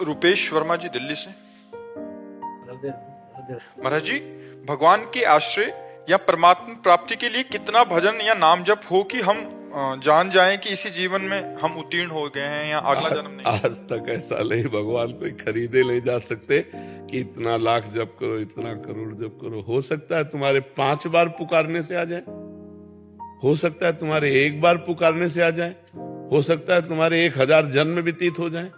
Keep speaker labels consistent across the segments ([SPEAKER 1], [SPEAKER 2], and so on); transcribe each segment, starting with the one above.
[SPEAKER 1] रुपेश वर्मा जी, दिल्ली से। महाराज जी, भगवान के आश्रय या परमात्मा प्राप्ति के लिए कितना भजन या नाम जप हो कि हम जान जाएं कि इसी जीवन में हम उत्तीर्ण हो गए हैं या अगला जन्म नहीं?
[SPEAKER 2] आज तक ऐसा नहीं, भगवान कोई खरीदे नहीं जा सकते कि इतना लाख जप करो, इतना करोड़ जप करो। हो सकता है तुम्हारे 5 बार पुकारने से आ जाए, हो सकता है तुम्हारे 1 बार पुकारने से आ जाए, हो सकता है तुम्हारे 1000 जन्म व्यतीत हो जाए।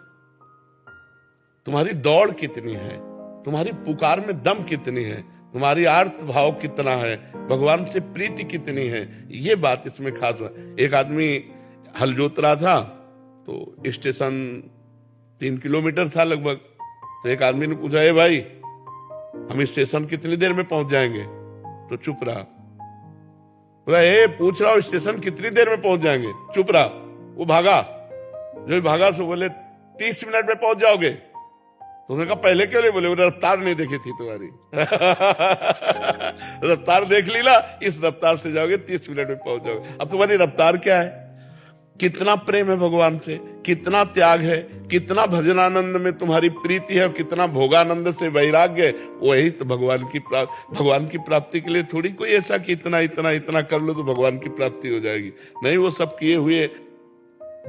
[SPEAKER 2] तुम्हारी दौड़ कितनी है, तुम्हारी पुकार में दम कितनी है, तुम्हारी आर्त भाव कितना है, भगवान से प्रीति कितनी है, ये बात इसमें खास है। एक आदमी हल जोत रहा था, तो स्टेशन 3 किलोमीटर था लगभग। तो एक आदमी ने पूछा, ए भाई, हम स्टेशन कितनी देर में पहुंच जाएंगे? तो चुप रहा। बोला, ए पूछ रहा हूं स्टेशन कितनी देर में पहुंच जाएंगे? चुप रहा। वो भागा, जो भागा सो बोले 30 मिनट में पहुंच जाओगे। तो उन्होंने कहा, पहले क्यों नहीं बोले? बोले, रफ्तार नहीं देखी थी तुम्हारी। रफ्तार देख ली ना, इस रफ्तार से जाओगे 30 मिनट में पहुंच जाओगे। अब तुम्हारी रफ्तार क्या है? कितना प्रेम है भगवान से, कितना त्याग है, कितना भजनानंद में तुम्हारी प्रीति है, कितना भोगानंद से वैराग्य है। वही तो भगवान की प्राप्ति के लिए थोड़ी कोई ऐसा कि इतना इतना इतना कर लो तो भगवान की प्राप्ति हो जाएगी। नहीं, वो सब किए हुए।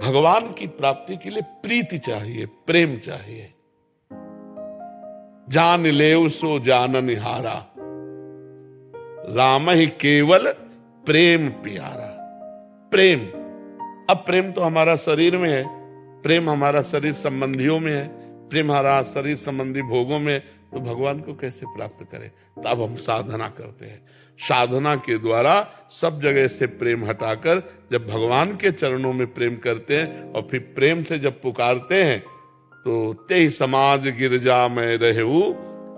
[SPEAKER 2] भगवान की प्राप्ति के लिए प्रीति चाहिए, प्रेम चाहिए। जान लेव सो जानन हारा, राम ही केवल प्रेम प्यारा। प्रेम, अब प्रेम तो हमारा शरीर में है, प्रेम हमारा शरीर संबंधियों में है, प्रेम हमारा शरीर संबंधी भोगों में। तो भगवान को कैसे प्राप्त करें? तो अब हम साधना करते हैं। साधना के द्वारा सब जगह से प्रेम हटाकर जब भगवान के चरणों में प्रेम करते हैं और फिर प्रेम से जब पुकारते हैं, तो ते समाज गिरजा में रहू,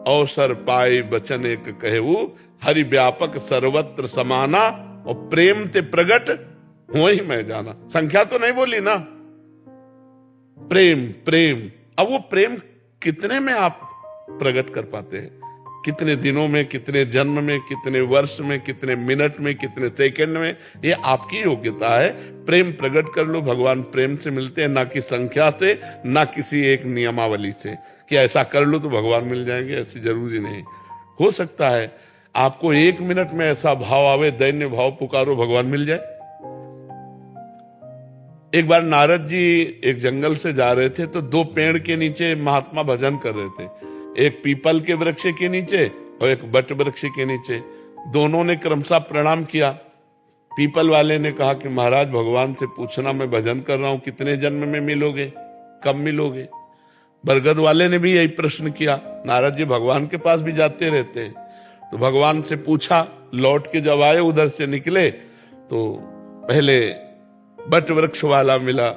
[SPEAKER 2] अवसर पाए बचन एक कहू, हरि व्यापक सर्वत्र समाना, और प्रेम ते प्रगट हो ही मैं जाना। संख्या तो नहीं बोली ना, प्रेम प्रेम। अब वो प्रेम कितने में आप प्रकट कर पाते हैं? कितने दिनों में, कितने जन्म में, कितने वर्ष में, कितने मिनट में, कितने सेकंड में, ये आपकी योग्यता है। प्रेम प्रकट कर लो। भगवान प्रेम से मिलते हैं, ना कि संख्या से, ना किसी एक नियमावली से कि ऐसा कर लो तो भगवान मिल जाएंगे। ऐसी जरूरी नहीं। हो सकता है आपको 1 मिनट में ऐसा भाव आवे, दैन्य भाव, पुकारो, भगवान मिल जाए। एक बार नारद जी एक जंगल से जा रहे थे, तो 2 पेड़ के नीचे महात्मा भजन कर रहे थे, एक पीपल के वृक्ष के नीचे और एक बट वृक्ष के नीचे। दोनों ने क्रमशः प्रणाम किया। पीपल वाले ने कहा कि महाराज, भगवान से पूछना, मैं भजन कर रहा हूं, कितने जन्म में मिलोगे, कब मिलोगे? बरगद वाले ने भी यही प्रश्न किया। नारद जी भगवान के पास भी जाते रहते हैं, तो भगवान से पूछा। लौट के जब आए, उधर से निकले, तो पहले बट वृक्ष वाला मिला,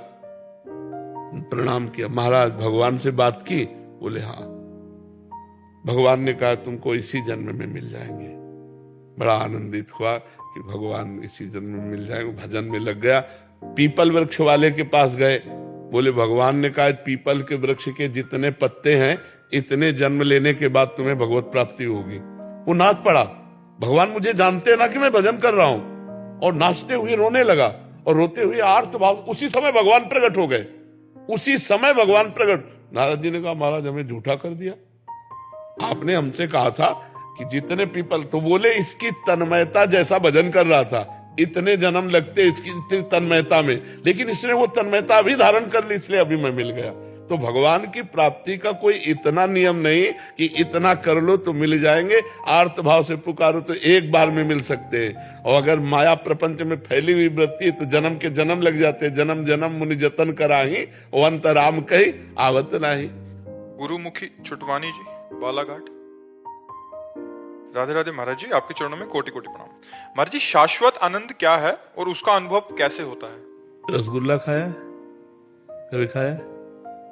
[SPEAKER 2] प्रणाम किया। महाराज, भगवान से बात की? बोले, हाँ। भगवान ने कहा, तुमको इसी जन्म में मिल जाएंगे। बड़ा आनंदित हुआ कि भगवान इसी जन्म में मिल जाएंगे। भजन में लग गया। पीपल वृक्ष वाले के पास गए, बोले, भगवान ने कहा, पीपल के वृक्ष के जितने पत्ते हैं, इतने जन्म लेने के बाद तुम्हें भगवत प्राप्ति होगी। वो नाच पड़ा, भगवान मुझे जानते ना कि मैं भजन कर रहा हूं, और नाचते हुए रोने लगा, और रोते हुए आर्त भाव। उसी समय भगवान प्रकट हो गए, उसी समय भगवान प्रकट। नारद जी ने कहा, महाराज, हमें झूठा कर दिया, आपने हमसे कहा था कि जितने पीपल। तो बोले, इसकी तन्मयता जैसा भजन कर रहा था, इतने जन्म लगते इसकी इतनी तन्मयता में, लेकिन इसने वो तन्मयता अभी धारण कर ली, इसलिए अभी मैं मिल गया। तो भगवान की प्राप्ति का कोई इतना नियम नहीं कि इतना कर लो तो मिल जाएंगे। आर्त भाव से पुकारो तो 1 बार में मिल सकते हैं। और अगर माया प्रपंच में फैली हुई वृत्ति है तो जन्म के जन्म लग जाते हैं। जन्म जन्म मुनि जतन कराही, और अंतराम कही आवत नहीं।
[SPEAKER 1] गुरुमुखी छुटवानी जी, बालाघाट। राधे राधे महाराज जी, आपके चरणों में कोटि कोटि प्रणाम। महाराज जी, शाश्वत आनंद क्या है और उसका अनुभव कैसे होता है?
[SPEAKER 2] रसगुल्ला खाया? कभी खाया?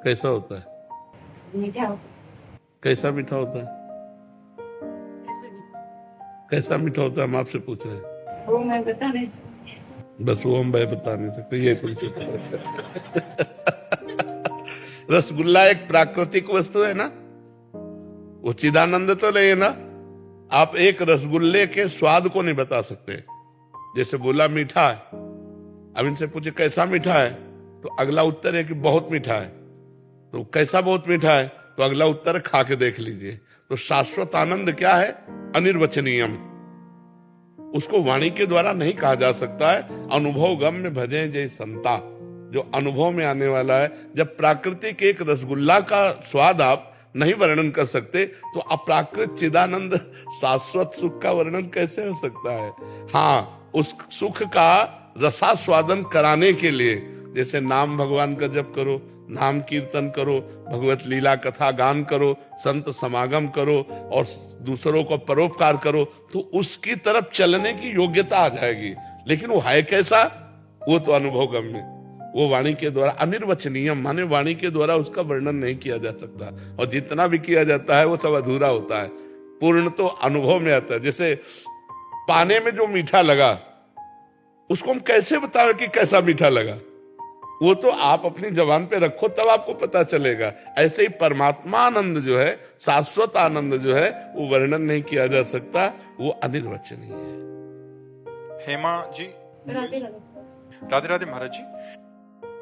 [SPEAKER 2] कैसा होता है?
[SPEAKER 3] मीठा।
[SPEAKER 2] कैसा मीठा होता है? कैसा मीठा होता है, हम आपसे पूछ रहे हैं।
[SPEAKER 3] वो मैं बता नहीं सकती।
[SPEAKER 2] बस वो हम बता नहीं सकते, ये तुमसे। रसगुल्ला एक प्राकृतिक वस्तु है ना, वो चिदानंद तो नहीं है ना। आप एक रसगुल्ले के स्वाद को नहीं बता सकते। जैसे बोला मीठा है, अब इनसे पूछे कैसा मीठा है, तो अगला उत्तर है कि बहुत मीठा है। तो कैसा बहुत मीठा है? तो अगला उत्तर है, खा के देख लीजिए। तो शाश्वत आनंद क्या है? अनिर्वचनीयम। उसको वाणी के द्वारा नहीं कहा जा सकता है। अनुभव गम्य भजे जय संता, जो अनुभव में आने वाला है। जब प्राकृतिक एक रसगुल्ला का स्वाद आप नहीं वर्णन कर सकते, तो अप्राकृत चिदानंद शाश्वत सुख का वर्णन कैसे हो सकता है? हाँ, उस सुख का रसास्वादन कराने के लिए, जैसे नाम भगवान का जप करो, नाम कीर्तन करो, भगवत लीला कथा गान करो, संत समागम करो और दूसरों को परोपकार करो, तो उसकी तरफ चलने की योग्यता आ जाएगी। लेकिन वो है कैसा? वो तो अनुभव गम्य, वो वाणी के द्वारा अनिर्वचनीय, माने वाणी के द्वारा उसका वर्णन नहीं किया जा सकता। और जितना भी किया जाता है वो सब अधूरा होता है। पूर्ण तो अनुभव में आता है। जैसे पाने में जो मीठा लगा, उसको हम कैसे बताएं कि कैसा मीठा लगा? वो तो आप अपनी जबान पे रखो, तब आपको पता चलेगा। ऐसे ही परमात्मा आनंद जो है, शाश्वत आनंद जो है, वो वर्णन नहीं किया जा सकता, वो अनिर्वचनीय है।
[SPEAKER 1] हेमा जी,
[SPEAKER 3] राधे राधे।
[SPEAKER 1] राधे राधे महाराज जी।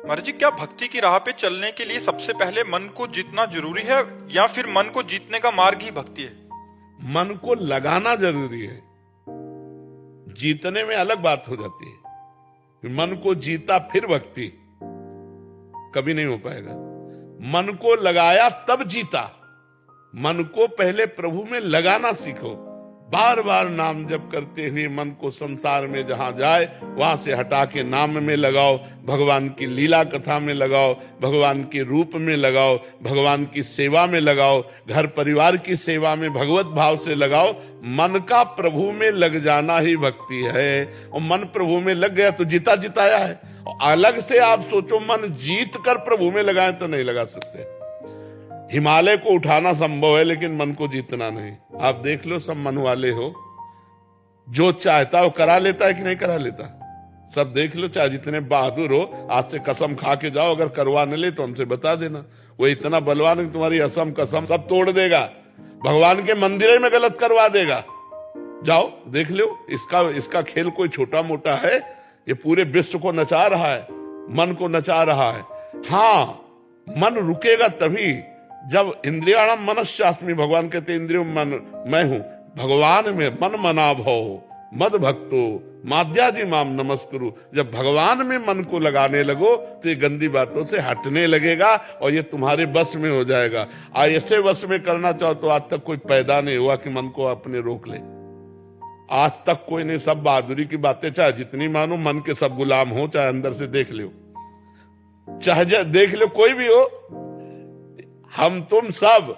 [SPEAKER 1] महाराज जी, क्या भक्ति की राह पे चलने के लिए सबसे पहले मन को जीतना जरूरी है, या फिर मन को जीतने का मार्ग ही भक्ति है?
[SPEAKER 2] मन को लगाना जरूरी है, जीतने में अलग बात हो जाती है। मन को जीता फिर भक्ति कभी नहीं हो पाएगा। मन को लगाया तब जीता। मन को पहले प्रभु में लगाना सीखो। बार बार नाम जप करते हुए मन को संसार में जहां जाए वहां से हटा के नाम में लगाओ, भगवान की लीला कथा में लगाओ, भगवान के रूप में लगाओ, भगवान की सेवा में लगाओ, घर परिवार की सेवा में भगवत भाव से लगाओ। मन का प्रभु में लग जाना ही भक्ति है। और मन प्रभु में लग गया तो जीता जिताया है। और अलग से आप सोचो मन जीत कर प्रभु में लगाए तो नहीं लगा सकते। हिमालय को उठाना संभव है, लेकिन मन को जीतना नहीं। आप देख लो, सब मन वाले हो, जो चाहता हो करा लेता है कि नहीं करा लेता? सब देख लो, चाहे जितने बहादुर हो, आज से कसम खा के जाओ, अगर करवा न ले तो हमसे बता देना। वो इतना बलवान है, तुम्हारी असम कसम सब तोड़ देगा, भगवान के मंदिर में गलत करवा देगा। जाओ देख लो, इसका खेल कोई छोटा मोटा है? ये पूरे विश्व को नचा रहा है, मन को नचा रहा है। हाँ, मन रुकेगा तभी जब इंद्रियाणाम मनश्चास्मि, भगवान कहते इंद्रियों मन मैं हूं, भगवान में मन मना भव मद भक्तो माद्यादि माम नमस्कुरु। जब भगवान में मन को लगाने लगो तो ये गंदी बातों से हटने लगेगा और ये तुम्हारे बस में हो जाएगा। ऐसे वश में करना चाहो तो आज तक कोई पैदा नहीं हुआ कि मन को अपने रोक ले। आज तक कोई नहीं। सब बहादुरी की बातें चाहे जितनी मानो, मन के सब गुलाम हो, चाहे अंदर से देख लो, चाहे देख लो कोई भी हो, हम तुम सब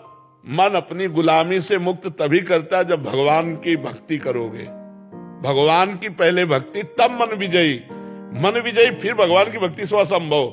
[SPEAKER 2] मन अपनी गुलामी से मुक्त तभी करता है जब भगवान की भक्ति करोगे। भगवान की पहले भक्ति, तब मन विजयी। मन विजयी फिर भगवान की भक्ति से असंभव।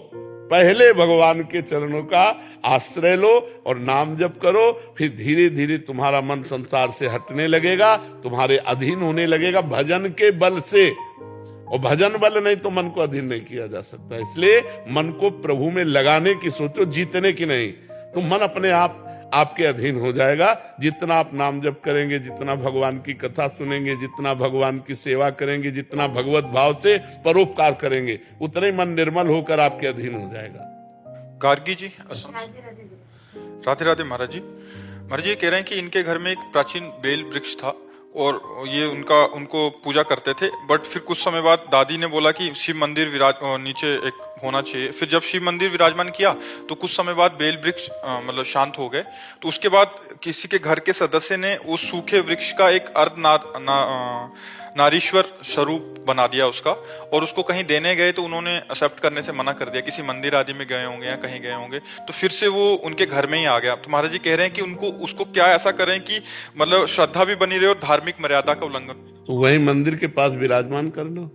[SPEAKER 2] पहले भगवान के चरणों का आश्रय लो और नाम जप करो, फिर धीरे धीरे तुम्हारा मन संसार से हटने लगेगा, तुम्हारे अधीन होने लगेगा भजन के बल से। और भजन बल नहीं तो मन को अधीन नहीं किया जा सकता। इसलिए मन को प्रभु में लगाने की सोचो, जीतने की नहीं। तो मन अपने आप आपके अधीन हो जाएगा। जितना आप नाम जप करेंगे, जितना भगवान की कथा सुनेंगे, जितना भगवान की सेवा करेंगे, जितना भगवत भाव से परोपकार करेंगे, उतने मन निर्मल होकर आपके अधीन हो जाएगा।
[SPEAKER 1] गार्गी जी,
[SPEAKER 3] राधे राधे।
[SPEAKER 1] राधे राधे महाराज जी। महाराज जी कह रहे हैं कि इनके घर में एक प्राचीन बेल वृक्ष था और ये उनको पूजा करते थे, बट फिर कुछ समय बाद दादी ने बोला कि शिव मंदिर नीचे एक होना चाहिए। फिर जब शिव मंदिर विराजमान किया तो कुछ समय बाद बेल वृक्ष मतलब शांत हो गए। तो उसके बाद किसी के घर के सदस्य ने उस सूखे वृक्ष का एक नारीश्वर स्वरूप बना दिया उसका, और उसको कहीं देने गए तो उन्होंने एक्सेप्ट करने से मना कर दिया। किसी मंदिर आदि में गए होंगे या कहीं गए होंगे, तो फिर से वो उनके घर में ही आ गया। तो महाराज जी कह रहे हैं कि उसको क्या ऐसा करें कि मतलब श्रद्धा भी बनी रहे और धार्मिक मर्यादा का उल्लंघन।
[SPEAKER 2] तो वही मंदिर के पास विराजमान कर लो।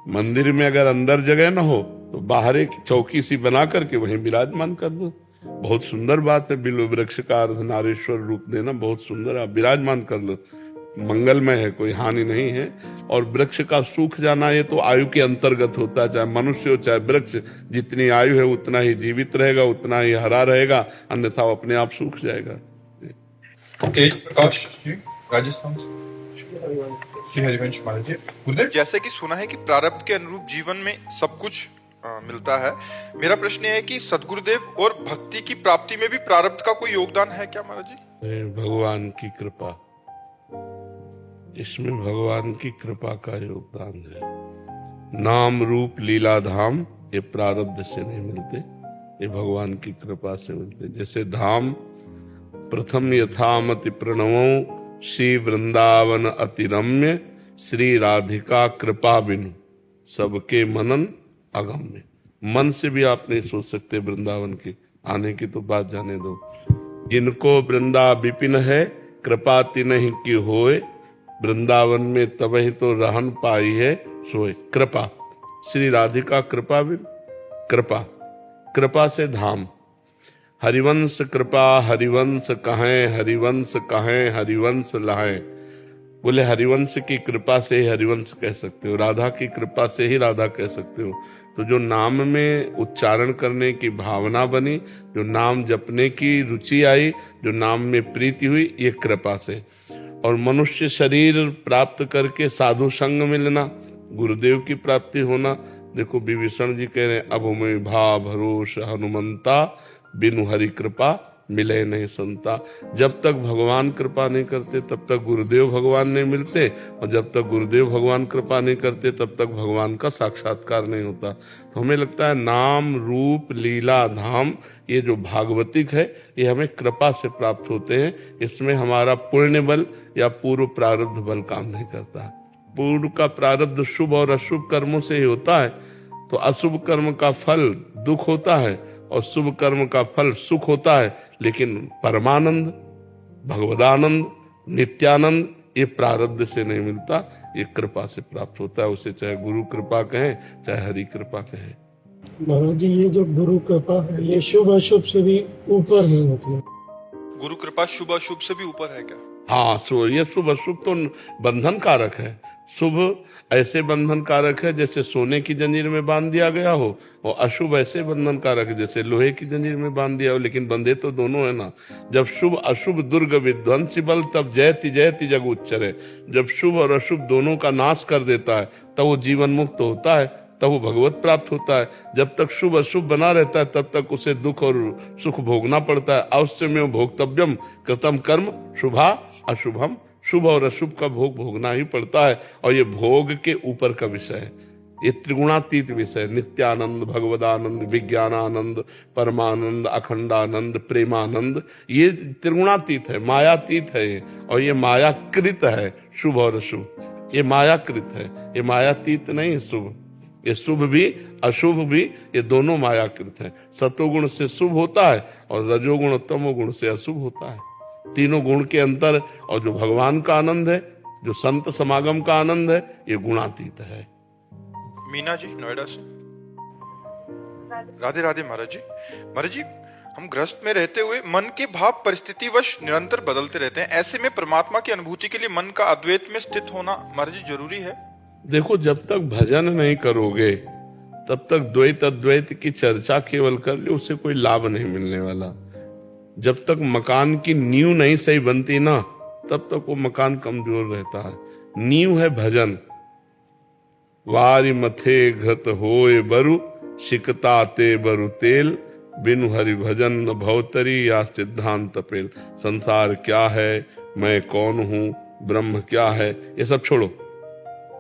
[SPEAKER 2] मंदिर में अगर अंदर जगह ना हो तो बाहर एक चौकी सी बना करके वहीं विराजमान कर दो। बहुत सुंदर बात है, बिल्व वृक्ष का अर्धनारीश्वर रूप देना बहुत सुंदर। आप विराजमान कर लो, मंगलमय है, कोई हानि नहीं है। और वृक्ष का सूख जाना ये तो आयु के अंतर्गत होता है, चाहे मनुष्य हो चाहे वृक्ष। जितनी आयु है उतना ही जीवित रहेगा, उतना ही हरा रहेगा, अन्यथा वो अपने आप सूख जाएगा।
[SPEAKER 4] प्रकाश जी, राजस्थान श्री हरिवंश महाराज जी।
[SPEAKER 1] जैसे कि सुना है कि प्रारब्ध के अनुरूप जीवन में सब कुछ मिलता है। मेरा प्रश्न ये है कि सदगुरुदेव और भक्ति की प्राप्ति में भी प्रारब्ध का कोई योगदान है क्या महाराज जी?
[SPEAKER 2] भगवान की कृपा, इसमें भगवान की कृपा का योगदान है। नाम रूप लीला धाम ये प्रारब्ध से नहीं मिलते, ये भगवान की कृपा से मिलते। जैसे धाम प्रथम यथामति प्रणवों श्री वृंदावन अति रम्य, श्री राधिका कृपा बिनु सबके मनन अगम्य। मन से भी आप नहीं सोच सकते वृंदावन के आने की तो बात जाने दो। जिनको वृंदा विपिन है कृपा तिन्हि की होए, वृंदावन में तबहि तो रहन पाई है सोए। कृपा, श्री राधिका कृपा बिनु, कृपा, कृपा से धाम। हरिवंश कृपा हरिवंश कहें, हरिवंश कहें हरिवंश लहें। बोले हरिवंश की कृपा से ही हरिवंश कह सकते हो, राधा की कृपा से ही राधा कह सकते हो। तो जो नाम में उच्चारण करने की भावना बनी, जो नाम जपने की रुचि आई, जो नाम में प्रीति हुई, ये कृपा से। और मनुष्य शरीर प्राप्त करके साधु संग मिलना, गुरुदेव की प्राप्ति होना। देखो विभीषण जी कह रहे हैं, अब मैं भा भरोस हनुमंता, बिनु हरि कृपा मिले नहीं संता। जब तक भगवान कृपा नहीं करते तब तक गुरुदेव भगवान नहीं मिलते, और जब तक गुरुदेव भगवान कृपा नहीं करते तब तक भगवान का साक्षात्कार नहीं होता। तो हमें लगता है नाम रूप लीला धाम ये जो भागवतिक है ये हमें कृपा से प्राप्त होते हैं। इसमें हमारा पुण्य बल या पूर्व प्रारब्ध बल काम नहीं करता। पूर्व का प्रारब्ध शुभ और अशुभ कर्मों से ही होता है, तो अशुभ कर्म का फल दुख होता है और शुभ कर्म का फल सुख होता है। लेकिन परमानंद, भगवदानंद, नित्यानंद ये प्रारब्ध से नहीं मिलता, ये कृपा से प्राप्त होता है। उसे चाहे गुरु कृपा कहें चाहे हरि कृपा कहें।
[SPEAKER 4] महाराज जी ये जो गुरु कृपा है ये शुभ अशुभ से भी ऊपर है, मतलब
[SPEAKER 1] गुरु कृपा शुभ अशुभ से भी ऊपर है क्या?
[SPEAKER 2] हाँ, ये शुभ अशुभ तो बंधन कारक है। शुभ ऐसे बंधन कारक है जैसे सोने की जंजीर में बांध दिया गया हो, और अशुभ ऐसे बंधन कारक है जैसे लोहे की जंजीर में बांध दिया हो, लेकिन बंधे तो दोनों है ना। जब शुभ अशुभ दुर्ग विध्वंसी बल तब जयति जयति जग उच्चरे। जब शुभ और अशुभ दोनों का नाश कर देता है तब वो जीवन मुक्त होता है, तब वो भगवत प्राप्त होता है। जब तक शुभ अशुभ बना रहता है तब तक उसे दुख और सुख भोगना पड़ता है। अवश्यमेव भोक्तव्यम कृतम कर्म शुभा अशुभम, शुभ और अशुभ का भोग भोगना ही पड़ता है। और ये भोग के ऊपर का विषय है, ये त्रिगुणातीत विषय, नित्यानंद, भगवदानंद, विज्ञानानंद, परमानंद, अखंडानंद, प्रेमानंद, ये त्रिगुणातीत है, मायातीत है ये। और ये मायाकृत है शुभ और अशुभ, ये मायाकृत है, ये मायातीत नहीं शुभ। ये शुभ भी अशुभ भी ये दोनों मायाकृत है। सतोगुण से शुभ होता है और रजोगुण तमोगुण से अशुभ होता है। तीनों गुण के अंतर, और जो भगवान का आनंद है, जो संत समागम का आनंद है, ये गुणातीत है।
[SPEAKER 1] मीना जी नोएडा से। राधे राधे महाराज जी। महाराज जी, हम गृहस्थ में रहते हुए मन के भाव परिस्थितिवश निरंतर बदलते रहते हैं। ऐसे में परमात्मा की अनुभूति के लिए मन का अद्वैत में स्थित होना महाराज जी जरूरी है?
[SPEAKER 2] देखो, जब तक भजन नहीं करोगे तब तक द्वैत अद्वैत की चर्चा केवल कर लो, उससे कोई लाभ नहीं मिलने वाला। जब तक मकान की नींव नहीं सही बनती ना, तब तक वो मकान कमजोर रहता है। नींव है भजन। वारी मथे घत होए बरु, शिकता ते बरु तेल, बिनु हरि भजन न भवतरी या सिद्धांत पेल। संसार क्या है, मैं कौन हूं, ब्रह्म क्या है, ये सब छोड़ो।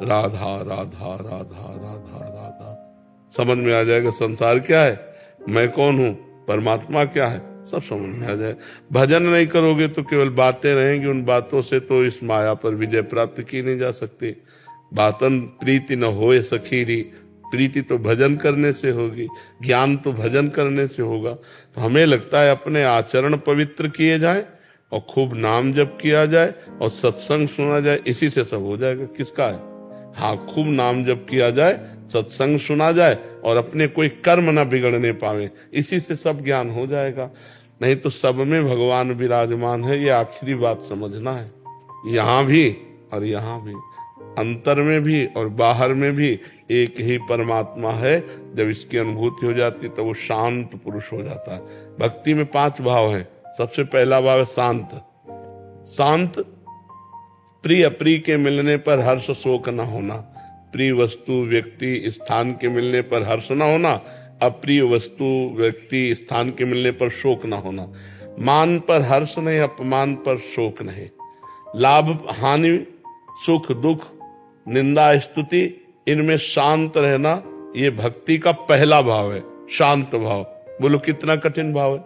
[SPEAKER 2] राधा राधा राधा राधा राधा, समझ में आ जाएगा। संसार क्या है, मैं कौन हूं, परमात्मा क्या है, सब समझ में आ जाए। भजन नहीं करोगे तो केवल बातें रहेंगी, उन बातों से तो इस माया पर विजय प्राप्त की नहीं जा सकती। बातन प्रीति न होए सखीरी, प्रीति तो भजन करने से होगी, ज्ञान तो भजन करने से होगा। तो हमें लगता है अपने आचरण पवित्र किए जाए और खूब नाम जप किया जाए और सत्संग सुना जाए, इसी से सब हो जाएगा। किसका है? हाँ, खूब नाम जप किया जाए, सत्संग सुना जाए और अपने कोई कर्म ना बिगड़ने पावे, इसी से सब ज्ञान हो जाएगा। नहीं तो सब में भगवान विराजमान है, ये आखिरी बात समझना है। यहाँ भी और यहाँ भी, अंतर में भी और बाहर में भी एक ही परमात्मा है। जब इसकी अनुभूति हो जाती तो वो शांत पुरुष हो जाता है। भक्ति में 5 भाव हैं। सबसे पहला भाव है शांत। शांत, प्रिय अप्रिय के मिलने पर हर्ष शोक न होना। प्रिय वस्तु व्यक्ति स्थान के मिलने पर हर्ष न होना, अप्रिय वस्तु व्यक्ति स्थान के मिलने पर शोक न होना। मान पर हर्ष नहीं, अपमान पर शोक नहीं। लाभ हानि, सुख दुख, निंदा स्तुति, इनमें शांत रहना, ये भक्ति का पहला भाव है, शांत भाव। बोलो कितना कठिन भाव है,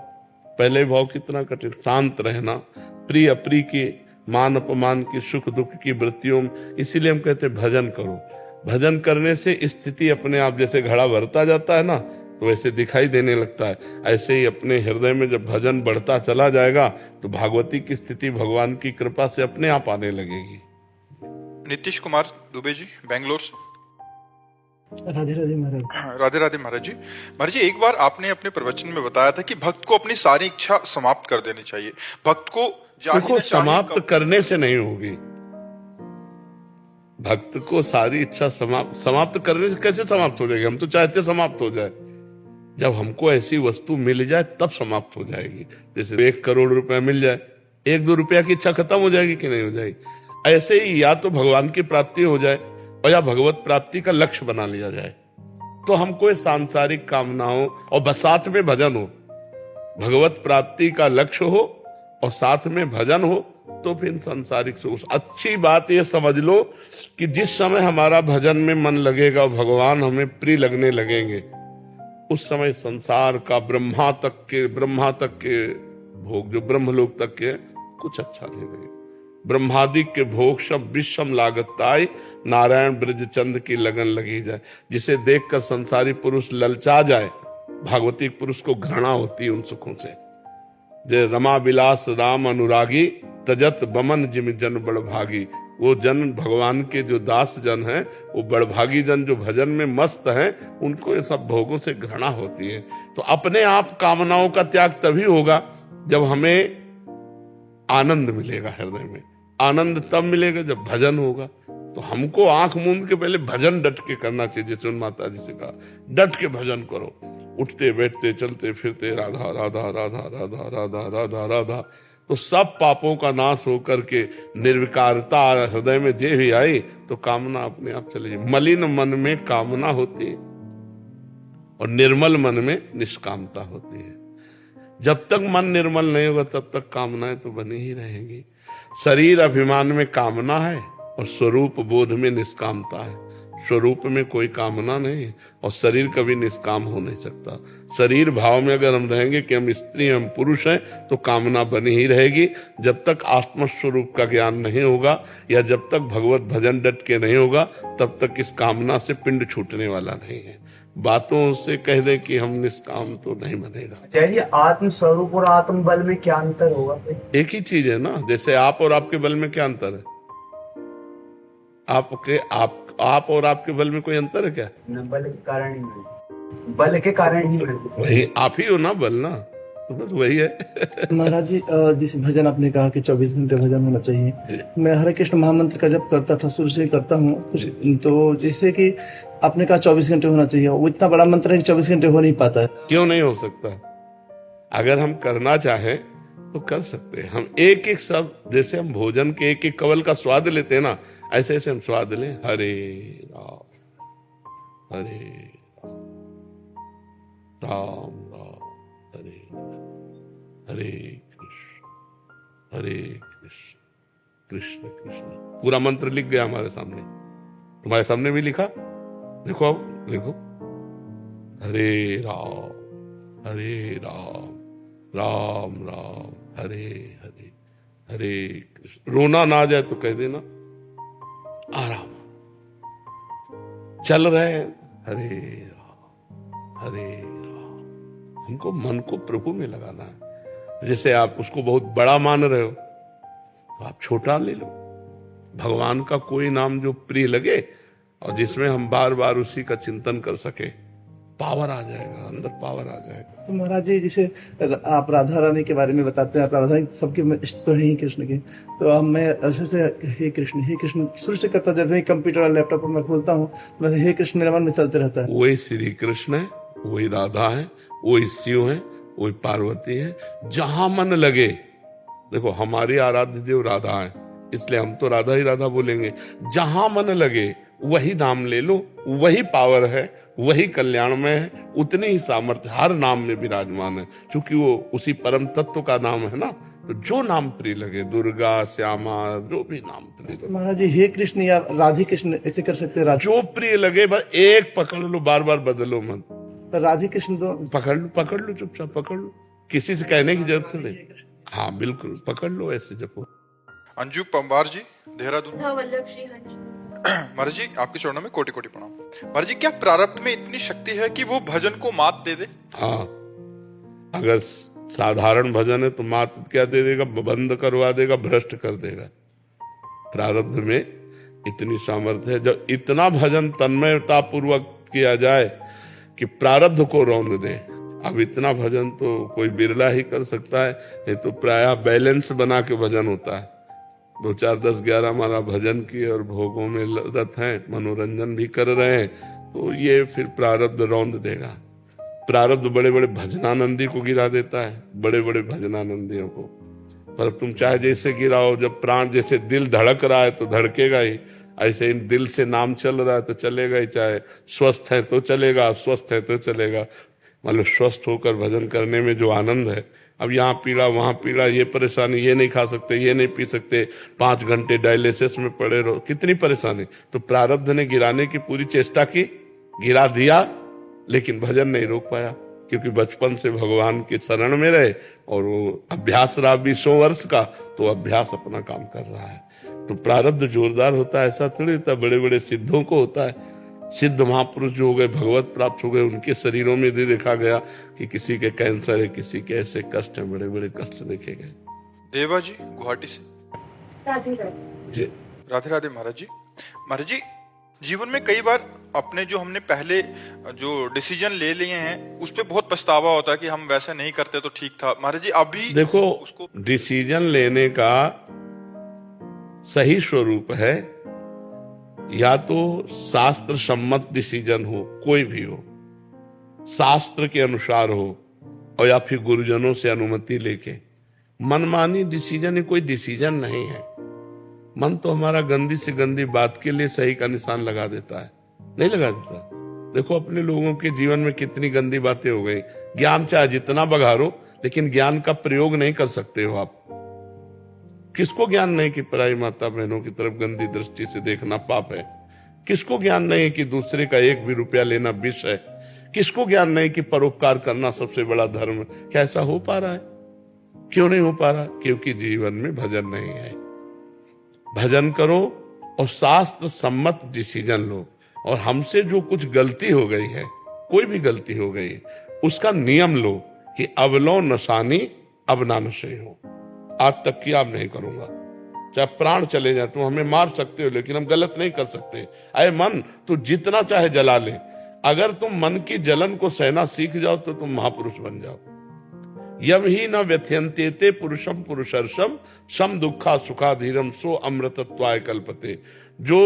[SPEAKER 2] पहले भाव कितना कठिन, शांत रहना। प्रिय अप्रिय की, मान अपमान की, सुख दुख की वृत्तियों में, इसीलिए हम कहते हैं भजन करो। भजन करने से स्थिति अपने आप, जैसे घड़ा भरता जाता है ना, तो वैसे दिखाई देने लगता है। ऐसे ही अपने हृदय में जब भजन बढ़ता चला जाएगा तो भागवती की स्थिति भगवान की कृपा से अपने आप आने लगेगी।
[SPEAKER 1] नीतीश कुमार दुबे जी, बेंगलोर से।
[SPEAKER 4] राधे राधे महाराज।
[SPEAKER 1] राधे राधे महाराज जी। महाराज जी, एक बार आपने अपने प्रवचन में बताया था कि भक्त को अपनी सारी इच्छा समाप्त कर देनी चाहिए। भक्त को
[SPEAKER 2] देखो, समाप्त करने से नहीं होगी। भक्त को सारी इच्छा समाप्त करने से कैसे समाप्त हो जाएगी? हम तो चाहते समाप्त हो जाए। जब हमको ऐसी वस्तु मिल जाए तब समाप्त हो जाएगी। जैसे 1 करोड़ रुपया मिल जाए, 1-2 रुपया की इच्छा खत्म हो जाएगी कि नहीं हो जाएगी? ऐसे ही या तो भगवान की प्राप्ति हो जाए और या भगवत प्राप्ति का लक्ष्य बना लिया जाए, तो हमको सांसारिक कामनाओं और बस साथ में भजन हो, भगवत प्राप्ति का लक्ष्य हो और साथ में भजन हो, तो फिर सांसारिक सुख। अच्छी बात ये समझ लो कि जिस समय हमारा भजन में मन लगेगा और भगवान हमें प्रिय लगने लगेंगे, उस समय संसार का ब्रह्मा तक के भोग, जो ब्रह्मलोक तक के, कुछ अच्छा नहीं लगेगा। ब्रह्मादिक के भोग सब विषम लागताई, नारायण ब्रज चंद की लगन लगी जाए। जिसे देखकर संसारी पुरुष ललचा जाए, भागवतिक पुरुष को घृणा होती है उन सुखों से। जय रमा विलास राम अनुरागी, तजत बमन जिम जन बड़भागी। वो जन भगवान के जो दास जन हैं, वो बड़भागी जन जो भजन में मस्त हैं, उनको ये सब भोगों से घृणा होती है। तो अपने आप कामनाओं का त्याग तभी होगा जब हमें आनंद मिलेगा। हृदय में आनंद तब मिलेगा जब भजन होगा। तो हमको आंख मूंद के पहले भजन डट के करना चाहिए। जैसे उन माता जी से कहा, डट के भजन करो, उठते बैठते चलते फिरते राधा राधा राधा राधा राधा राधा राधा। तो सब पापों का नाश होकर के निर्विकारता हृदय में जे भी आई, तो कामना अपने आप चले जाए। मलिन मन में कामना होती है और निर्मल मन में निष्कामता होती है। जब तक मन निर्मल नहीं होगा तब तक कामनाएं तो बनी ही रहेंगी। शरीर अभिमान में कामना है और स्वरूप बोध में निष्कामता है। स्वरूप में कोई कामना नहीं और शरीर कभी निष्काम हो नहीं सकता। शरीर भाव में अगर हम रहेंगे कि हम स्त्री हम पुरुष हैं, तो कामना बनी ही रहेगी। जब तक आत्मस्वरूप का ज्ञान नहीं होगा या जब तक भगवत भजन डट के नहीं होगा, तब तक इस कामना से पिंड छूटने वाला नहीं है। बातों से कह दे कि हम निष्काम, तो नहीं बनेगा।
[SPEAKER 5] चलिए, आत्म स्वरूप और आत्म बल में क्या अंतर होगा?
[SPEAKER 2] एक ही चीज है ना। जैसे आप और आपके बल में क्या अंतर है? आप और आपके बल में कोई अंतर है क्या?
[SPEAKER 5] न बल के कारण ही नहीं, बल के कारण ही नहीं।
[SPEAKER 2] वही आप ही हो ना, बल ना, तो बस वही है।
[SPEAKER 4] महाराज जी, जिस भजन आपने कहा कि 24 घंटे भजन होना चाहिए, मैं हरे कृष्ण महामंत्र का जप करता था, शुरू से करता हूँ। तो जैसे कि आपने कहा 24 घंटे होना चाहिए, वो इतना बड़ा मंत्र है कि 24 घंटे हो नहीं पाता है।
[SPEAKER 2] क्यों नहीं हो सकता? अगर हम करना चाहें तो कर सकते हैं। हम एक एक शब्द, जैसे हम भोजन के एक एक कवल का स्वाद लेते हैं ना, ऐसे ऐसे हम स्वाद लें। हरे राम हरे राम राम हरे हरे कृष्ण कृष्ण कृष्ण। पूरा मंत्र लिख गया हमारे सामने, तुम्हारे सामने भी लिखा। देखो, अब लिखो, हरे राम राम राम हरे हरे हरे कृष्ण। रोना ना आ जाए तो कह देना, आराम चल रहे हैं, हरे राम। हमको मन को प्रभु में लगाना है। जैसे आप उसको बहुत बड़ा मान रहे हो, तो आप छोटा ले लो। भगवान का कोई नाम जो प्रिय लगे और जिसमें हम बार बार उसी का चिंतन कर सके, पावर आ जाएगा, अंदर पावर आ जाएगा।
[SPEAKER 4] तो महाराज जी, जैसे आप राधा रानी के बारे में बताते हैं, राधा सबके इष्ट तो है ही कृष्ण के, तो अब मैं ऐसे से हे कृष्ण शुरू से करता, जब भी कंप्यूटर और लैपटॉप पर मैं खोलता हूँ तो हे कृष्ण मेरे मन में चलते रहता है।
[SPEAKER 2] वही श्री कृष्ण है, वही राधा है, वही शिव है, वही पार्वती है। जहां मन लगे, देखो हमारी आराध्य देव राधा है, इसलिए हम तो राधा ही राधा बोलेंगे। जहां मन लगे वही नाम ले लो, वही पावर है, वही कल्याणमय है, उतनी ही सामर्थ्य हर नाम में विराजमान है, क्योंकि वो उसी परम तत्व का नाम है ना। तो जो नाम प्रिय लगे, दुर्गा, श्यामा, जो भी नाम प्रिय लगे,
[SPEAKER 4] महाराज जी हे कृष्ण या राधे कृष्ण ऐसे कर सकते हैं?
[SPEAKER 2] जो प्रिय लगे बस एक पकड़ लो, बार बार बदलो मत।
[SPEAKER 4] पर राधे कृष्ण दो
[SPEAKER 2] पकड़ लो चुपचाप पकड़ लो, किसी से कहने की जरूरत नहीं। हाँ बिल्कुल पकड़ लो, ऐसे जपो।
[SPEAKER 1] अंजू पंवार जी, देहरादून।
[SPEAKER 3] हाँ, वल्लभ श्री हंस।
[SPEAKER 1] महाराज जी आपके चरणों में कोटि कोटि प्रणाम। महाराज जी क्या प्रारब्ध में इतनी शक्ति है कि वो भजन को मात दे दे?
[SPEAKER 2] हाँ, अगर साधारण भजन है तो मात क्या दे देगा, बंद करवा देगा, भ्रष्ट कर देगा। प्रारब्ध में इतनी सामर्थ्य है, जब इतना भजन तन्मयता पूर्वक किया जाए कि प्रारब्ध को रौंद दे। अब इतना भजन तो कोई बिरला ही कर सकता है, नहीं तो प्रायः बैलेंस बना के भजन होता है। 2, 4, 10, 11 माला भजन किए और भोगों में रत हैं, मनोरंजन भी कर रहे हैं, तो ये फिर प्रारब्ध रौंद देगा। प्रारब्ध बड़े बड़े भजनानंदी को गिरा देता है, बड़े बड़े भजनानंदियों को। पर तुम चाहे जैसे गिराओ, जब प्राण जैसे दिल धड़क रहा है तो धड़केगा ही, ऐसे इन दिल से नाम चल रहा है तो चलेगा ही। चाहे स्वस्थ है तो चलेगा, अस्वस्थ है तो चलेगा। मतलब स्वस्थ होकर भजन करने में जो आनंद है, अब यहाँ पीड़ा वहां पीड़ा, ये परेशानी, ये नहीं खा सकते, ये नहीं पी सकते, 5 घंटे डायलिसिस में पड़े रहो, कितनी परेशानी। तो प्रारब्ध ने गिराने की पूरी चेष्टा की, गिरा दिया, लेकिन भजन नहीं रोक पाया, क्योंकि बचपन से भगवान के शरण में रहे और वो अभ्यास रहा 20 वर्ष का, तो अभ्यास अपना काम कर रहा है। तो प्रारब्ध जोरदार होता है ऐसा थोड़ी होता, बड़े बड़े सिद्धों को होता है। सिद्ध महापुरुष जो हो गए, भगवत प्राप्त हो गए, उनके शरीरों में भी देखा गया कि किसी के कैंसर है, किसी के ऐसे कष्ट है, बड़े बड़े कष्ट देखे गए।
[SPEAKER 1] देवा जी गुवाहाटी से।
[SPEAKER 3] राधे राधे।
[SPEAKER 2] जी
[SPEAKER 1] राधे राधे महाराज जी। महाराज जी जीवन में कई बार अपने जो हमने पहले जो डिसीजन ले लिए हैं उस पे बहुत पछतावा होता है कि हम वैसे नहीं करते तो ठीक था। महाराज जी अभी
[SPEAKER 2] देखो,
[SPEAKER 1] उसको
[SPEAKER 2] डिसीजन लेने का सही स्वरूप है या तो शास्त्र सम्मत डिसीजन हो, कोई भी हो, शास्त्र के अनुसार हो, और या फिर गुरुजनों से अनुमति लेके। मनमानी डिसीजन कोई डिसीजन नहीं है। मन तो हमारा गंदी से गंदी बात के लिए सही का निशान लगा देता है, नहीं लगा देता। देखो अपने लोगों के जीवन में कितनी गंदी बातें हो गई। ज्ञान चाहे जितना बघारो, लेकिन ज्ञान का प्रयोग नहीं कर सकते हो आप। किसको ज्ञान नहीं कि पराई माता बहनों की तरफ गंदी दृष्टि से देखना पाप है? किसको ज्ञान नहीं कि दूसरे का 1 भी रुपया लेना विष है? किसको ज्ञान नहीं कि परोपकार करना सबसे बड़ा धर्म? क्या ऐसा हो पा रहा है? क्यों नहीं हो पा रहा? क्योंकि जीवन में भजन नहीं है। भजन करो और शास्त्र सम्मत डिसीजन लो, और हमसे जो कुछ गलती हो गई है, कोई भी गलती हो गई, उसका नियम लो कि अब लो नशानी अब ना नशे हो। आज तक की अब नहीं करूंगा, चाहे प्राण चले जाए, तुम हमें मार सकते हो लेकिन हम गलत नहीं कर सकते। अरे मन तू जितना चाहे जला ले, अगर तुम मन की जलन को सहना सीख जाओ तो तुम महापुरुष बन जाओ। यम ही न व्यथयन्ते पुरुषम पुरुषर्षम सम दुखा सुखाधीरम सो अमृतत्वाय कल्पते। जो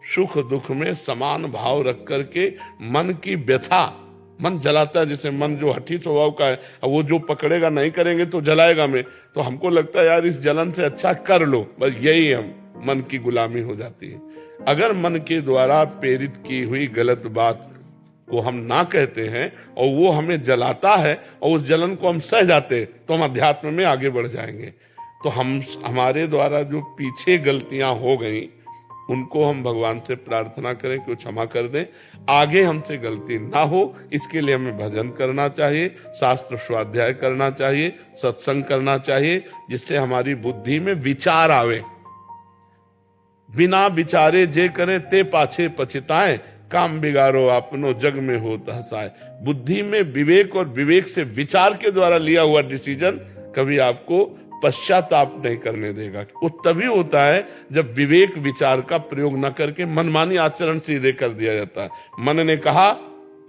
[SPEAKER 2] सुख दुख में समान भाव रख करके मन की व्यथा, मन जलाता है, जैसे मन जो हठी स्वभाव का है, अब वो जो पकड़ेगा नहीं करेंगे तो जलाएगा में, तो हमको लगता है यार इस जलन से अच्छा कर लो, बस यही हम मन की गुलामी हो जाती है। अगर मन के द्वारा प्रेरित की हुई गलत बात को हम ना कहते हैं और वो हमें जलाता है और उस जलन को हम सह जाते, तो हम अध्यात्म में आगे बढ़ जाएंगे। तो हमारे द्वारा जो पीछे गलतियां हो गई उनको हम भगवान से प्रार्थना करें कि वो क्षमा कर दें, आगे हमसे गलती ना हो। इसके लिए हमें भजन करना चाहिए, शास्त्र स्वाध्याय करना चाहिए, सत्संग करना चाहिए, जिससे हमारी बुद्धि में विचार आवे। बिना विचारे जे करें ते पाछे पछताएं, काम बिगाड़ो अपनो जग में हो हंसाए। बुद्धि में विवेक और विवेक से विचार के द्वारा लिया हुआ डिसीजन कभी आपको पश्चाताप नहीं करने देगा। वो तभी होता है जब विवेक विचार का प्रयोग न करके मनमानी आचरण सीधे कर दिया जाता है। मन ने कहा,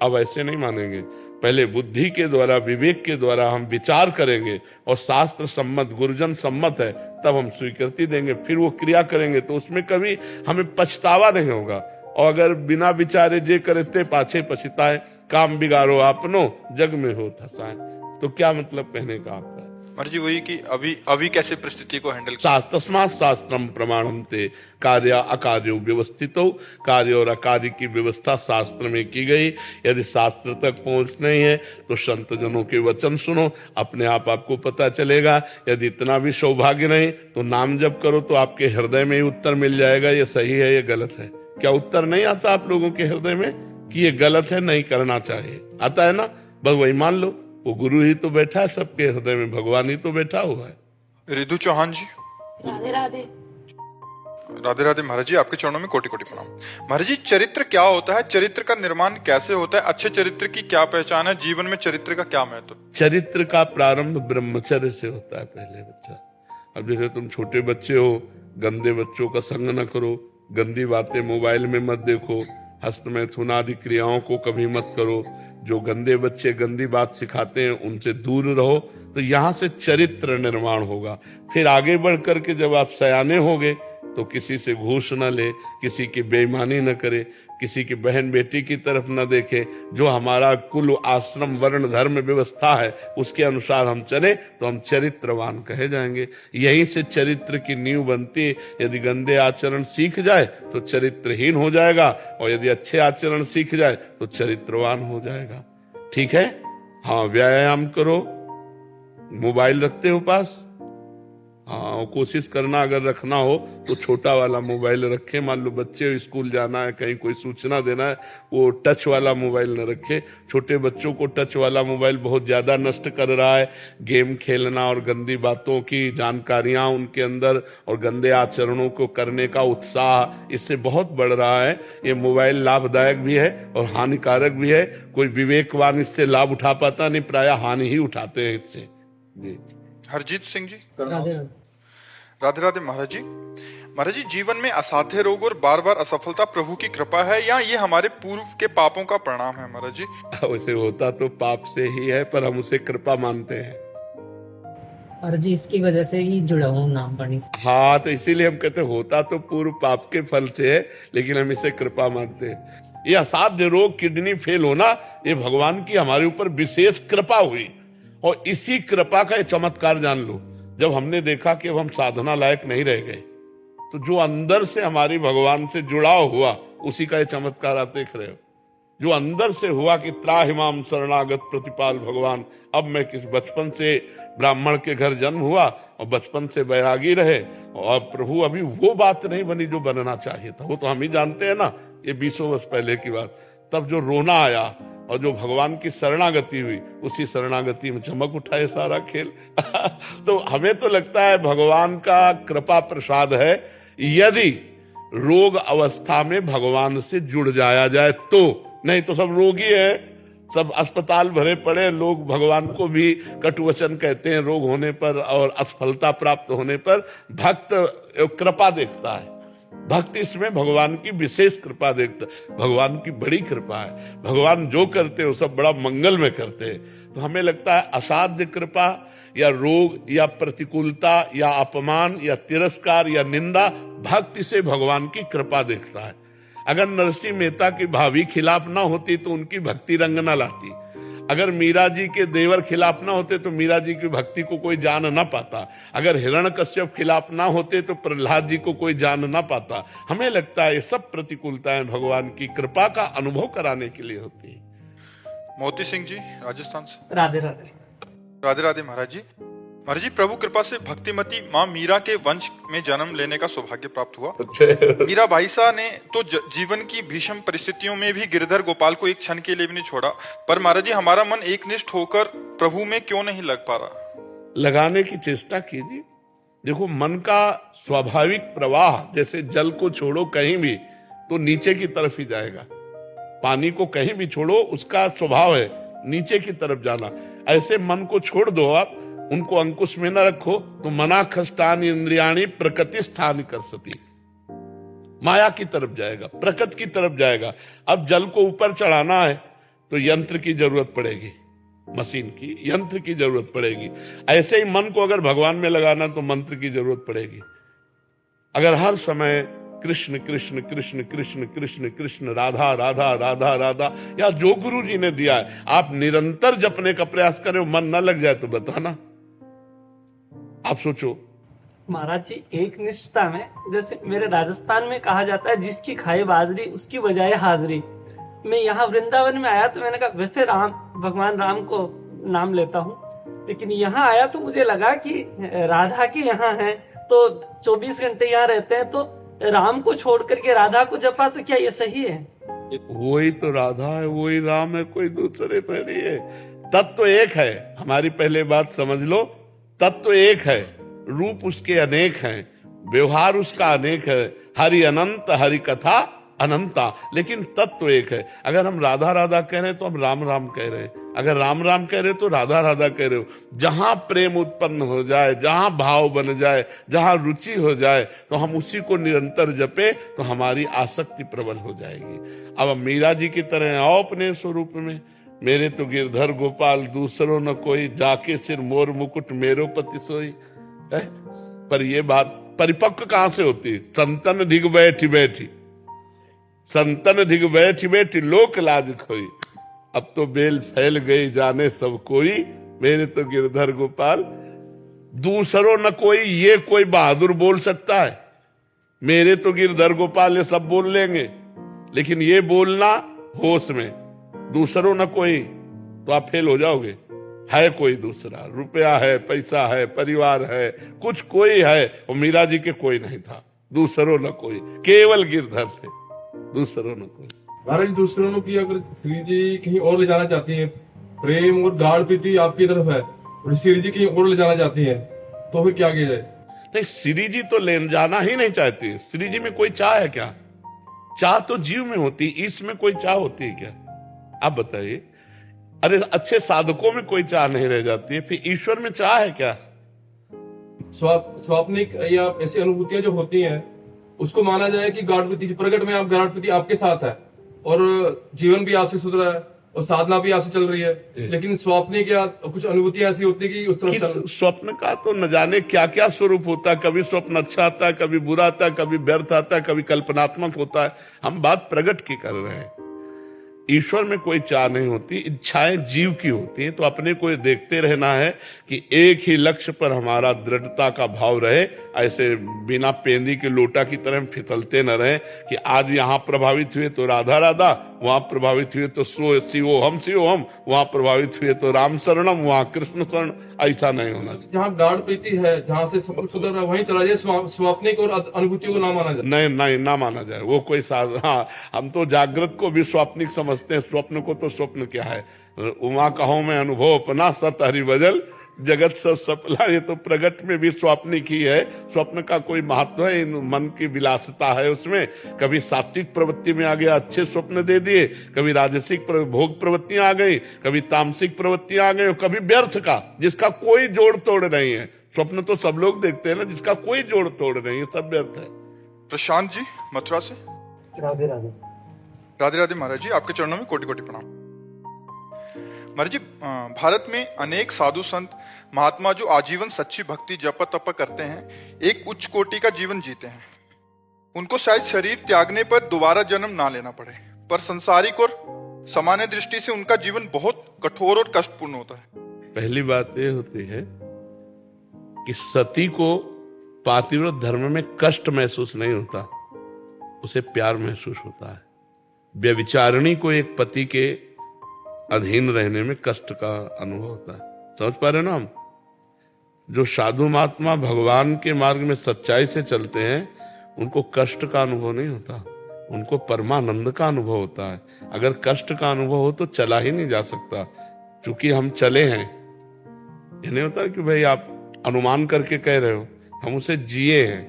[SPEAKER 2] अब ऐसे नहीं मानेंगे, पहले बुद्धि के द्वारा विवेक के द्वारा हम विचार करेंगे और शास्त्र सम्मत गुरुजन सम्मत है तब हम स्वीकृति देंगे, फिर वो क्रिया करेंगे, तो उसमें कभी हमें पछतावा नहीं होगा। और अगर बिना विचारे जे करते पाछे पछताए, काम बिगाड़ो आपनो जग में हो हंसाए, तो क्या मतलब कहने का आपका?
[SPEAKER 1] महाराज जी वही कि अभी अभी कैसे परिस्थिति को हैंडल
[SPEAKER 2] तस्मात् शास्त्रम प्रमाणन्ते कार्य अकार्यो व्यवस्थितो। कार्य और अकार्य की व्यवस्था शास्त्र में की गई। यदि शास्त्र तक पहुंचना ही है तो संत जनों के वचन सुनो, अपने आप आपको पता चलेगा। यदि इतना भी सौभाग्य नहीं तो नाम जप करो, तो आपके हृदय में ही उत्तर मिल जाएगा, ये सही है ये गलत है। क्या उत्तर नहीं आता आप लोगों के हृदय में कि ये गलत है, नहीं करना चाहिए? आता है ना, बस वही मान लो। वो गुरु ही तो बैठा है सबके हृदय में, भगवान ही तो बैठा हुआ है।
[SPEAKER 1] रिदु चौहान जी।
[SPEAKER 3] राधे राधे।
[SPEAKER 1] राधे राधे महाराज जी, आपके चरणों में कोटि कोटि प्रणाम। महाराज जी चरित्र क्या होता है, चरित्र का निर्माण कैसे होता है, अच्छे चरित्र की क्या पहचान है, जीवन में चरित्र का क्या महत्व?
[SPEAKER 2] चरित्र का प्रारंभ ब्रह्मचर्य से होता है। पहले बच्चा, अब जैसे तुम छोटे बच्चे हो, गंदे बच्चों का संग न करो, गंदी बातें मोबाइल में मत देखो, हस्तमैथुन आदि क्रियाओं को कभी मत करो। जो गंदे बच्चे गंदी बात सिखाते हैं उनसे दूर रहो। तो यहाँ से चरित्र निर्माण होगा। फिर आगे बढ़ करके जब आप सयाने होगे तो किसी से घूस न ले, किसी की बेईमानी न करे, किसी की बहन बेटी की तरफ न देखे। जो हमारा कुल आश्रम वर्ण धर्म व्यवस्था है उसके अनुसार हम चले तो हम चरित्रवान कहे जाएंगे। यहीं से चरित्र की नींव बनती है। यदि गंदे आचरण सीख जाए तो चरित्रहीन हो जाएगा, और यदि अच्छे आचरण सीख जाए तो चरित्रवान हो जाएगा। ठीक है? हाँ, व्यायाम करो। मोबाइल रखते हो पास? हाँ, कोशिश करना अगर रखना हो तो छोटा वाला मोबाइल रखें। मान लो बच्चे स्कूल जाना है, कहीं कोई सूचना देना है, वो टच वाला मोबाइल न रखे। छोटे बच्चों को टच वाला मोबाइल बहुत ज्यादा नष्ट कर रहा है। गेम खेलना और गंदी बातों की जानकारियां उनके अंदर और गंदे आचरणों को करने का उत्साह इससे बहुत बढ़ रहा है। ये मोबाइल लाभदायक भी है और हानिकारक भी है। कोई विवेकवान इससे लाभ उठा पाता नहीं, प्राय हानि ही उठाते हैं इससे। जी।
[SPEAKER 1] हरजीत सिंह जी।
[SPEAKER 3] राधे
[SPEAKER 1] राधे राधे महाराज जी। महाराज जी जीवन में असाध्य रोग और बार बार असफलता प्रभु की कृपा है या ये हमारे पूर्व के पापों का परिणाम है? महाराज जी
[SPEAKER 2] वैसे होता तो पाप से ही है, पर हम उसे कृपा मानते हैं।
[SPEAKER 6] और जी इसकी वजह से ही जुड़ा हूँ नाम पढ़ने से।
[SPEAKER 2] हाँ, तो इसीलिए हम कहते होता तो पूर्व पाप के फल से है, लेकिन हम इसे कृपा मानते हैं। ये असाध्य रोग, किडनी फेल होना, ये भगवान की हमारे ऊपर विशेष कृपा हुई। और इसी कृपा का चमत्कार जान लो, जब हमने देखा कि अब हम साधना लायक नहीं रह गए, तो जो अंदर से हमारी भगवान से जुड़ाव हुआ, उसी का ये चमत्कार आप देख रहे हो। जो अंदर से हुआ कि त्राहिमाम शरणागत प्रतिपाल भगवान। अब मैं किस बचपन से ब्राह्मण के घर जन्म हुआ और बचपन से बैरागी रहे, और प्रभु अभी वो बात नहीं बनी जो बनना चाहिए था। वो तो हम ही जानते हैं ना, ये 20 वर्ष पहले की बात। तब जो रोना आया और जो भगवान की शरणागति हुई, उसी शरणागति में चमक उठा ये सारा खेल। तो हमें तो लगता है भगवान का कृपा प्रसाद है, यदि रोग अवस्था में भगवान से जुड़ जाया जाए तो। नहीं तो सब रोगी है, सब अस्पताल भरे पड़े। लोग भगवान को भी कटुवचन कहते हैं रोग होने पर और असफलता प्राप्त होने पर। भक्त कृपा देखता है, भक्ति इसमें भगवान की विशेष कृपा देखता, भगवान की बड़ी कृपा है। भगवान जो करते हैं वो सब बड़ा मंगल में करते हैं। तो हमें लगता है असाध्य कृपा या रोग या प्रतिकूलता या अपमान या तिरस्कार या निंदा, भक्ति से भगवान की कृपा देखता है। अगर नरसिंह मेहता की भाभी खिलाफ ना होती तो उनकी भक्ति रंग ना लाती। अगर मीरा जी के देवर खिलाफ ना होते तो मीरा जी की भक्ति को कोई जान ना पाता। अगर हिरण्यकश्यप खिलाफ ना होते तो प्रहलाद जी को कोई जान ना पाता। हमें लगता है ये सब प्रतिकूलताएं भगवान की कृपा का अनुभव कराने के लिए होती है।
[SPEAKER 1] मोती सिंह जी राजस्थान से।
[SPEAKER 6] राधे राधे।
[SPEAKER 1] राधे राधे महाराज जी। महाराज जी प्रभु कृपा से भक्तिमती माँ मीरा के वंश में जन्म लेने का सौभाग्य प्राप्त हुआ। मीरा भाईसा ने तो जीवन की भीषण परिस्थितियों में भी गिरधर गोपाल को एक क्षण के लिए भी नहीं छोड़ा। पर महाराज जी हमारा मन एकनिष्ठ होकर प्रभु में क्यों नहीं लग पा रहा?
[SPEAKER 2] लगाने की चेष्टा कीजिए। देखो, मन का स्वाभाविक प्रवाह, जैसे जल को छोड़ो कहीं भी तो नीचे की तरफ ही जाएगा। पानी को कहीं भी छोड़ो, उसका स्वभाव है नीचे की तरफ जाना। ऐसे मन को छोड़ दो आप, उनको अंकुश में न रखो तो मना खष्टानि इंद्रियाणी प्रकृति स्थान कर सती, माया की तरफ जाएगा, प्रकृति की तरफ जाएगा। अब जल को ऊपर चढ़ाना है तो यंत्र की जरूरत पड़ेगी, मशीन की, यंत्र की जरूरत पड़ेगी। ऐसे ही मन को अगर भगवान में लगाना तो मंत्र की जरूरत पड़ेगी। अगर हर समय कृष्ण कृष्ण कृष्ण कृष्ण कृष्ण कृष्ण राधा राधा राधा राधा, या जो गुरु जी ने दिया है, आप निरंतर जपने का प्रयास करें, मन न लग जाए तो बताना। आप सोचो।
[SPEAKER 7] महाराज जी, एक निष्ठा में जैसे मेरे राजस्थान में कहा जाता है, जिसकी खाई बाजरी उसकी बजाय हाजरी। मैं यहाँ वृंदावन में आया तो मैंने कहा वैसे भगवान राम को नाम लेता हूँ, लेकिन यहाँ आया तो मुझे लगा कि राधा के यहाँ है तो 24 घंटे यहाँ रहते हैं, तो राम को छोड़ करके राधा को जपा, तो क्या ये सही है?
[SPEAKER 2] वही तो राधा है, वही राम है, कोई दूसरे थोड़ी है। तत्व एक है, हमारी पहले बात समझ लो। तत्व एक है, रूप उसके अनेक हैं, व्यवहार उसका अनेक है। हरि अनंत, हरि कथा अनंता, लेकिन तत्व एक है। अगर हम राधा राधा कह रहे हैं तो हम राम राम कह रहे हैं, अगर राम राम कह रहे हो तो राधा राधा कह रहे हो। जहां प्रेम उत्पन्न हो जाए, जहां भाव बन जाए, जहां रुचि हो जाए, तो हम उसी को निरंतर जपे तो हमारी आसक्ति प्रबल हो जाएगी। अब मीरा जी की तरह आओ अपने स्वरूप में। मेरे तो गिरधर गोपाल दूसरों न कोई, जाके सिर मोर मुकुट मेरो पति सोई। पर ये बात परिपक्व कहां से होती? संतन ढिग बैठी बैठी, संतन ढिग बैठी बैठी लोक लाज खोई। अब तो बेल फैल गई जाने सब कोई, मेरे तो गिरधर गोपाल दूसरों न कोई। ये कोई बहादुर बोल सकता है? मेरे तो गिरधर गोपाल ये सब बोल लेंगे, लेकिन ये बोलना होश में, दूसरों न कोई, तो आप फेल हो जाओगे। है कोई दूसरा, रुपया है, पैसा है, परिवार है, कुछ कोई है, और मीरा जी के कोई नहीं था। दूसरों न कोई, केवल गिरधर थे, दूसरों न कोई।
[SPEAKER 8] महाराज, दूसरों की अगर श्री जी कहीं और ले जाना चाहती हैं, प्रेम और गाढ़ प्रीति आपकी तरफ है और श्री जी कहीं और ले जाना चाहती हैं, तो फिर क्या किया जाए?
[SPEAKER 2] नहीं, श्री जी तो ले जाना ही नहीं चाहती। श्री जी में कोई चाह है क्या? चाह तो जीव में होती, इसमें कोई चाह होती है क्या? आप बताइए। अरे अच्छे साधकों में कोई चाह नहीं रह जाती है, फिर ईश्वर में चाह है क्या?
[SPEAKER 8] स्वाप्निक या ऐसी अनुभूतियां जो होती हैं, उसको माना जाए कि गाढ़ प्रीति, प्रकट में आप गाढ़ प्रीति आपके साथ है और जीवन भी आपसे सुधरा है और साधना भी आपसे चल रही है, लेकिन स्वाप्निक या कुछ अनुभूतियां ऐसी होती है कि उस तरफ चल।
[SPEAKER 2] स्वप्न का तो न जाने क्या क्या स्वरूप होता है। कभी स्वप्न अच्छा आता है, कभी बुरा आता है, कभी व्यर्थ आता है, कभी कल्पनात्मक होता है। हम बात प्रगट की कर रहे हैं। ईश्वर में कोई चाह नहीं होती, इच्छाएं जीव की होती हैं। तो अपने को ये देखते रहना है कि एक ही लक्ष्य पर हमारा दृढ़ता का भाव रहे। ऐसे बिना पेंदी के लोटा की तरह हम फिसलते न रहे कि आज यहाँ प्रभावित हुए तो राधा राधा, वहां प्रभावित हुए तो शिवो हम, वहां प्रभावित हुए तो राम शरणम, वहां कृष्ण शरण। ऐसा नहीं होना।
[SPEAKER 8] जहाँ गाढ़ प्रीति है, जहाँ से सब कुछ सुधर रहा है, वहीं चला जाए, स्वाप्निक और अनुभूतियों को ना माना जाए।
[SPEAKER 2] नहीं नहीं, ना माना जाए। वो कोई हाँ, हम तो जागृत को भी स्वाप्निक समझते हैं, स्वप्न को तो स्वप्न क्या है। उमा कहो मैं अनुभव अपना, सत हरि बजल जगत सब सपला। ये तो प्रगट में भी स्वाप्निक ही है। स्वप्न का कोई महत्व है? मन की विलासिता है उसमें। कभी सात्विक प्रवृत्ति में आ गया, अच्छे स्वप्न दे दिए, कभी राजसिक भोग प्रवृत्तियां आ गई, कभी तामसिक प्रवृत्तियां आ गई, कभी व्यर्थ का जिसका कोई जोड़ तोड़ नहीं है। स्वप्न तो सब लोग देखते हैं ना, जिसका कोई जोड़ तोड़ नहीं है, सब व्यर्थ है।
[SPEAKER 1] प्रशांत जी मथुरा से।
[SPEAKER 5] राधे राधे।
[SPEAKER 1] राधे राधे महाराज जी, आपके चरणों में कोटि कोटि प्रणाम। महाराज जी, भारत में अनेक साधु संत महात्मा जो आजीवन सच्ची भक्ति जप तप करते हैं, एक उच्च कोटि का जीवन जीते हैं। उनको शायद शरीर त्यागने पर दोबारा जन्म ना लेना पड़े, पर संसारिक और सामान्य दृष्टि से उनका जीवन बहुत कठोर और कष्टपूर्ण होता है।
[SPEAKER 2] पहली बात यह होती है कि सती को पातिव्रत धर्म में कष्ट महसूस नहीं होता, उसे प्यार महसूस होता है। व्यभिचारिणी को एक पति के अधीन रहने में कष्ट का अनुभव होता है। समझ पा रहे ना हम? जो साधु महात्मा भगवान के मार्ग में सच्चाई से चलते हैं, उनको कष्ट का अनुभव नहीं होता, उनको परमानंद का अनुभव होता है। अगर कष्ट का अनुभव हो तो चला ही नहीं जा सकता, क्योंकि हम चले हैं। ये नहीं होता कि भाई आप अनुमान करके कह रहे हो, हम उसे जिए हैं।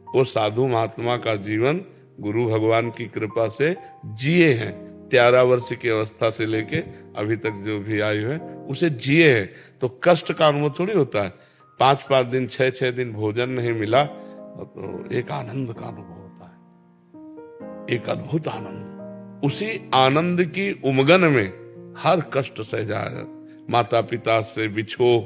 [SPEAKER 2] वो साधु महात्मा का जीवन गुरु भगवान की कृपा से जिए हैं। 13 वर्ष की अवस्था से लेके अभी तक जो भी आयु है उसे जिए हैं। तो कष्ट का अनुभव थोड़ी होता है। 5-5 दिन 6-6 दिन भोजन नहीं मिला तो एक आनंद का अनुभव होता है, एक अद्भुत आनंद। उसी आनंद की उमगन में हर कष्ट सह जाए। माता पिता से बिछोह,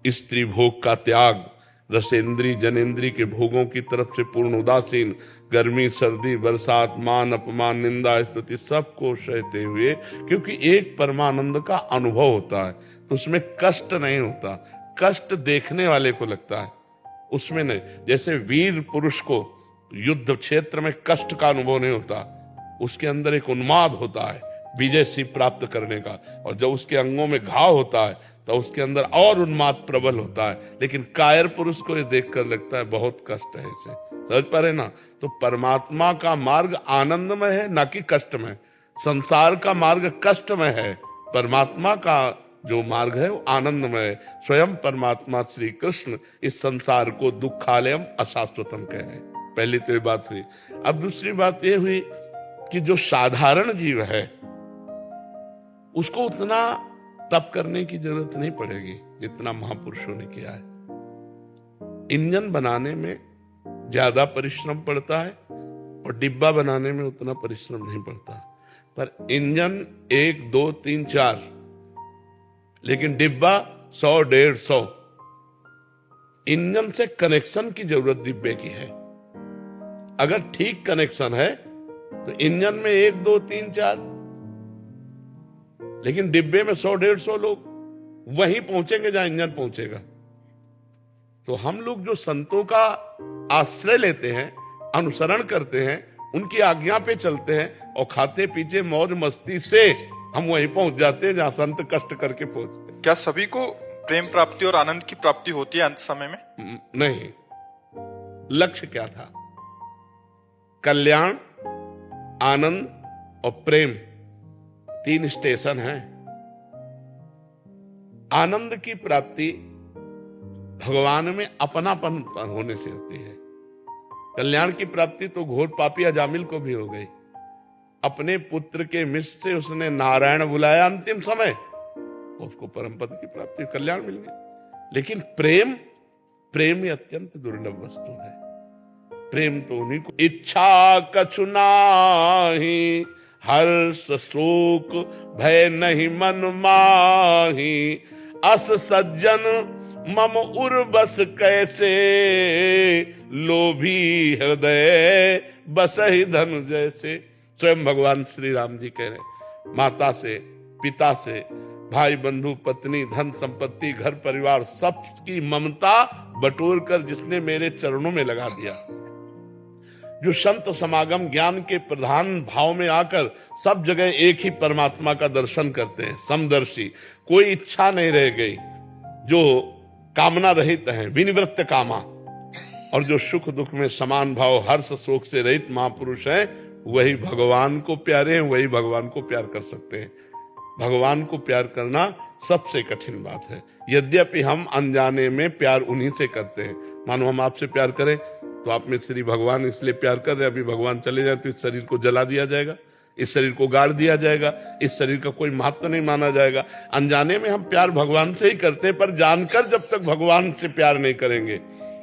[SPEAKER 2] स्त्री भोग का त्याग, रसेंद्री जनेंद्री के भोगों की तरफ से पूर्ण उदासीन, गर्मी सर्दी बरसात मान अपमान निंदा स्तुति सबको सहते हुए, क्योंकि एक परमानंद का अनुभव होता है तो उसमें कष्ट नहीं होता। कष्ट देखने वाले को लगता है, उसमें नहीं। जैसे वीर पुरुष को युद्ध क्षेत्र में कष्ट का अनुभव नहीं होता, उसके अंदर एक उन्माद होता है विजय सी प्राप्त करने का, और जब उसके अंगों में घाव होता है तो उसके अंदर और उन्माद प्रबल होता है। लेकिन कायर पुरुष को ये देखकर लगता है बहुत कष्ट है इसे, समझ पा रहे ना। तो परमात्मा का मार्ग आनंदमय है, ना कि कष्टमय। संसार का मार्ग कष्टमय है, परमात्मा का जो मार्ग है वो आनंदमय है। स्वयं परमात्मा श्री कृष्ण इस संसार को दुखालयम अशाश्वतम कहे। पहली तो ये बात हुई। अब दूसरी बात ये हुई कि जो साधारण जीव है उसको उतना तप करने की जरूरत नहीं पड़ेगी जितना महापुरुषों ने किया है। इंजन बनाने में ज्यादा परिश्रम पड़ता है और डिब्बा बनाने में उतना परिश्रम नहीं पड़ता, पर इंजन 1 2 3 4, लेकिन डिब्बा 100 150। इंजन से कनेक्शन की जरूरत डिब्बे की है। अगर ठीक कनेक्शन है तो इंजन में 1 2 3 4, लेकिन डिब्बे में 100 150 लोग वहीं पहुंचेंगे जहां इंजन पहुंचेगा। तो हम लोग जो संतों का आश्रय लेते हैं, अनुसरण करते हैं, उनकी आज्ञा पे चलते हैं और खाते पीछे मौज मस्ती से हम वहीं पहुंच जाते हैं जहां संत कष्ट करके पहुंचते हैं।
[SPEAKER 1] क्या सभी को प्रेम प्राप्ति और आनंद की प्राप्ति होती है अंत समय में?
[SPEAKER 2] नहीं। लक्ष्य क्या था? कल्याण, आनंद और प्रेम, 3 स्टेशन हैं। आनंद की प्राप्ति भगवान में अपनापन होने से होती है। कल्याण की प्राप्ति तो घोर पापी अजामिल को भी हो गई। अपने पुत्र के मिश से उसने नारायण बुलाया अंतिम समय, तो उसको परम पद की प्राप्ति, कल्याण मिल गई। लेकिन प्रेम ही अत्यंत दुर्लभ वस्तु है। प्रेम तो उन्हीं को। इच्छा कछु नाही, हर्ष शोक भय नहीं मन माही, अस सज्जन मम उर्बस कैसे, लोभी हृदय बसहि धन जैसे। स्वयं भगवान श्री राम जी कह रहे, माता से, पिता से, भाई बंधु पत्नी धन संपत्ति घर परिवार सबकी ममता बटोर कर जिसने मेरे चरणों में लगा दिया, जो संत समागम ज्ञान के प्रधान भाव में आकर सब जगह एक ही परमात्मा का दर्शन करते हैं, समदर्शी, कोई इच्छा नहीं रह गई, जो कामना रहित हैं, विनिवृत्त कामा, और जो सुख दुख में समान भाव हर्ष शोक से रहित महापुरुष हैं, वही भगवान को प्यारे हैं, वही भगवान को प्यार कर सकते हैं। भगवान को प्यार करना सबसे कठिन बात है। यद्यपि हम अनजाने में प्यार उन्हीं से करते हैं। मानो हम आपसे प्यार करें तो आप में श्री भगवान इसलिए प्यार कर रहे हैं, अभी भगवान चले जाए तो इस शरीर को जला दिया जाएगा, इस शरीर को गाड़ दिया जाएगा, इस शरीर का कोई महत्व नहीं माना जाएगा। अनजाने में हम प्यार भगवान से ही करते हैं, पर जानकर जब तक भगवान से प्यार नहीं करेंगे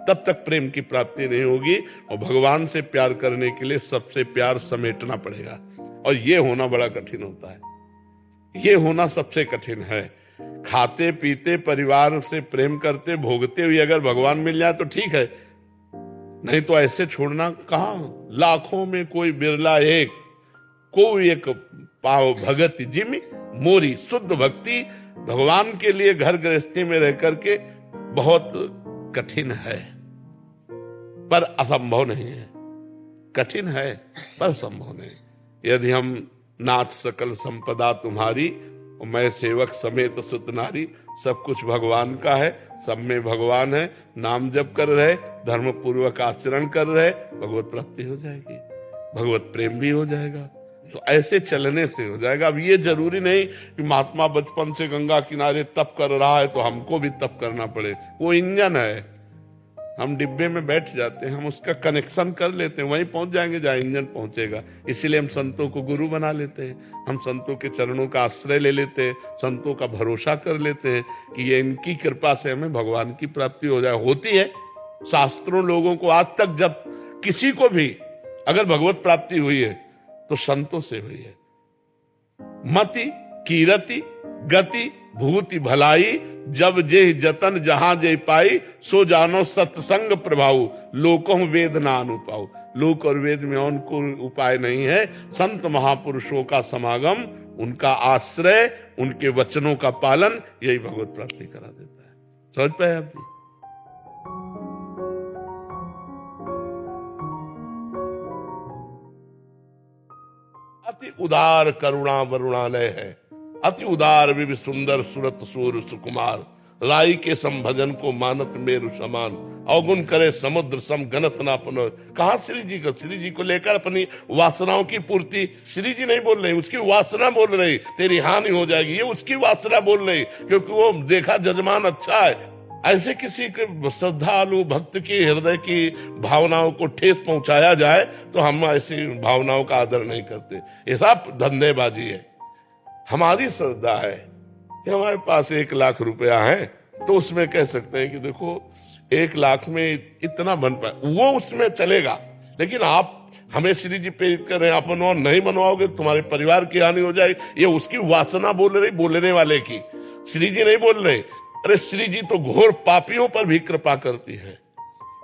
[SPEAKER 2] तब तक प्रेम की प्राप्ति नहीं होगी। और भगवान से प्यार करने के लिए सबसे प्यार समेटना पड़ेगा, और ये होना बड़ा कठिन होता है। ये होना सबसे कठिन है। खाते पीते परिवार से प्रेम करते भोगते हुए अगर भगवान मिल जाए तो ठीक है, नहीं तो ऐसे छोड़ना कहां। लाखों में कोई बिरला एक, कोई एक पाव भगत जिमि मोरी। शुद्ध भक्ति भगवान के लिए घर गृहस्थी में रह करके बहुत कठिन है, पर असंभव नहीं है। कठिन है पर संभव नहीं। यदि हम नाथ सकल संपदा तुम्हारी, और मैं सेवक समेत सुत नारी, सब कुछ भगवान का है, सब में भगवान है, नाम जप कर रहे, धर्म पूर्वक आचरण कर रहे, भगवत प्राप्ति हो जाएगी, भगवत प्रेम भी हो जाएगा। तो ऐसे चलने से हो जाएगा। अब ये जरूरी नहीं कि महात्मा बचपन से गंगा किनारे तप कर रहा है तो हमको भी तप करना पड़े। वो इंजन है, हम डिब्बे में बैठ जाते हैं, हम उसका कनेक्शन कर लेते हैं, वहीं पहुंच जाएंगे जहां इंजन पहुंचेगा। इसीलिए हम संतों को गुरु बना लेते हैं, हम संतों के चरणों का आश्रय ले लेते हैं, संतों का भरोसा कर लेते हैं कि ये इनकी कृपा से हमें भगवान की प्राप्ति हो जाए। होती है। शास्त्रों लोगों को आज तक जब किसी को भी अगर भगवत प्राप्ति हुई है तो संतों से हुई है। मति कीरति गति भूति भलाई, जब जे जतन जहां जे पाई, सो जानो सत्संग प्रभाव, लोकों वेद ना अनुपाऊ। लोक और वेद में और कोई उपाय नहीं है। संत महापुरुषों का समागम, उनका आश्रय, उनके वचनों का पालन, यही भगवत प्राप्ति करा देता है। समझ पाए आप जी? अति उदार करुणा वरुणालय है, अति उदार विवि सुंदर सुरत सूर सुकुमार, राई के संभजन को मानत मेरु समान, अवगुण करे समुद्र सम गणत ना पुनो। कहा श्री जी को लेकर अपनी वासनाओं की पूर्ति श्री जी नहीं बोल रही, उसकी वासना बोल रही, तेरी हानि हो जाएगी, ये उसकी वासना बोल रही, क्योंकि वो देखा जजमान अच्छा है। ऐसे किसी के श्रद्धालु भक्त की हृदय की भावनाओं को ठेस पहुंचाया जाए तो हम ऐसी भावनाओं का आदर नहीं करते। ये सब धंधेबाजी है। हमारी श्रद्धा है कि हमारे पास 1 लाख रुपया है तो उसमें कह सकते हैं कि देखो 1 लाख में इतना बन पाए, वो उसमें चलेगा। लेकिन आप हमें श्री जी प्रेरित कर रहे हैं, आप मनवाओ, नहीं मनवाओगे तुम्हारे परिवार की हानि हो जाएगी। ये उसकी वासना बोल रही, बोलने वाले की, श्री जी नहीं बोल रहे। अरे श्री जी तो घोर पापियों पर भी कृपा करती है,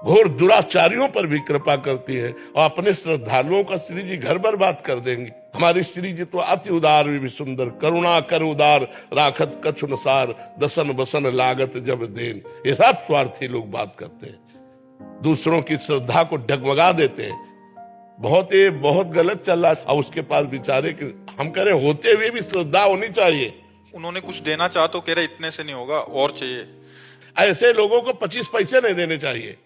[SPEAKER 2] घोर दुराचारियों पर भी कृपा करती है, और अपने श्रद्धालुओं का श्री जी घर बर्बाद कर देंगे। हमारी श्री जी तो अति उदार भी सुंदर, करुणा कर उदार राखत कछु नसार, दसन बसन लागत जब देन। ये सब स्वार्थी लोग बात करते हैं, दूसरों की श्रद्धा को डगमगा देते हैं। बहुत गलत चल रहा है। अब उसके पास बेचारे हम कह रहे होते हुए भी श्रद्धा होनी चाहिए।
[SPEAKER 1] उन्होंने कुछ देना चाहा तो कह रहे इतने से नहीं होगा, और चाहिए।
[SPEAKER 2] ऐसे लोगों को 25 पैसे नहीं देने चाहिए।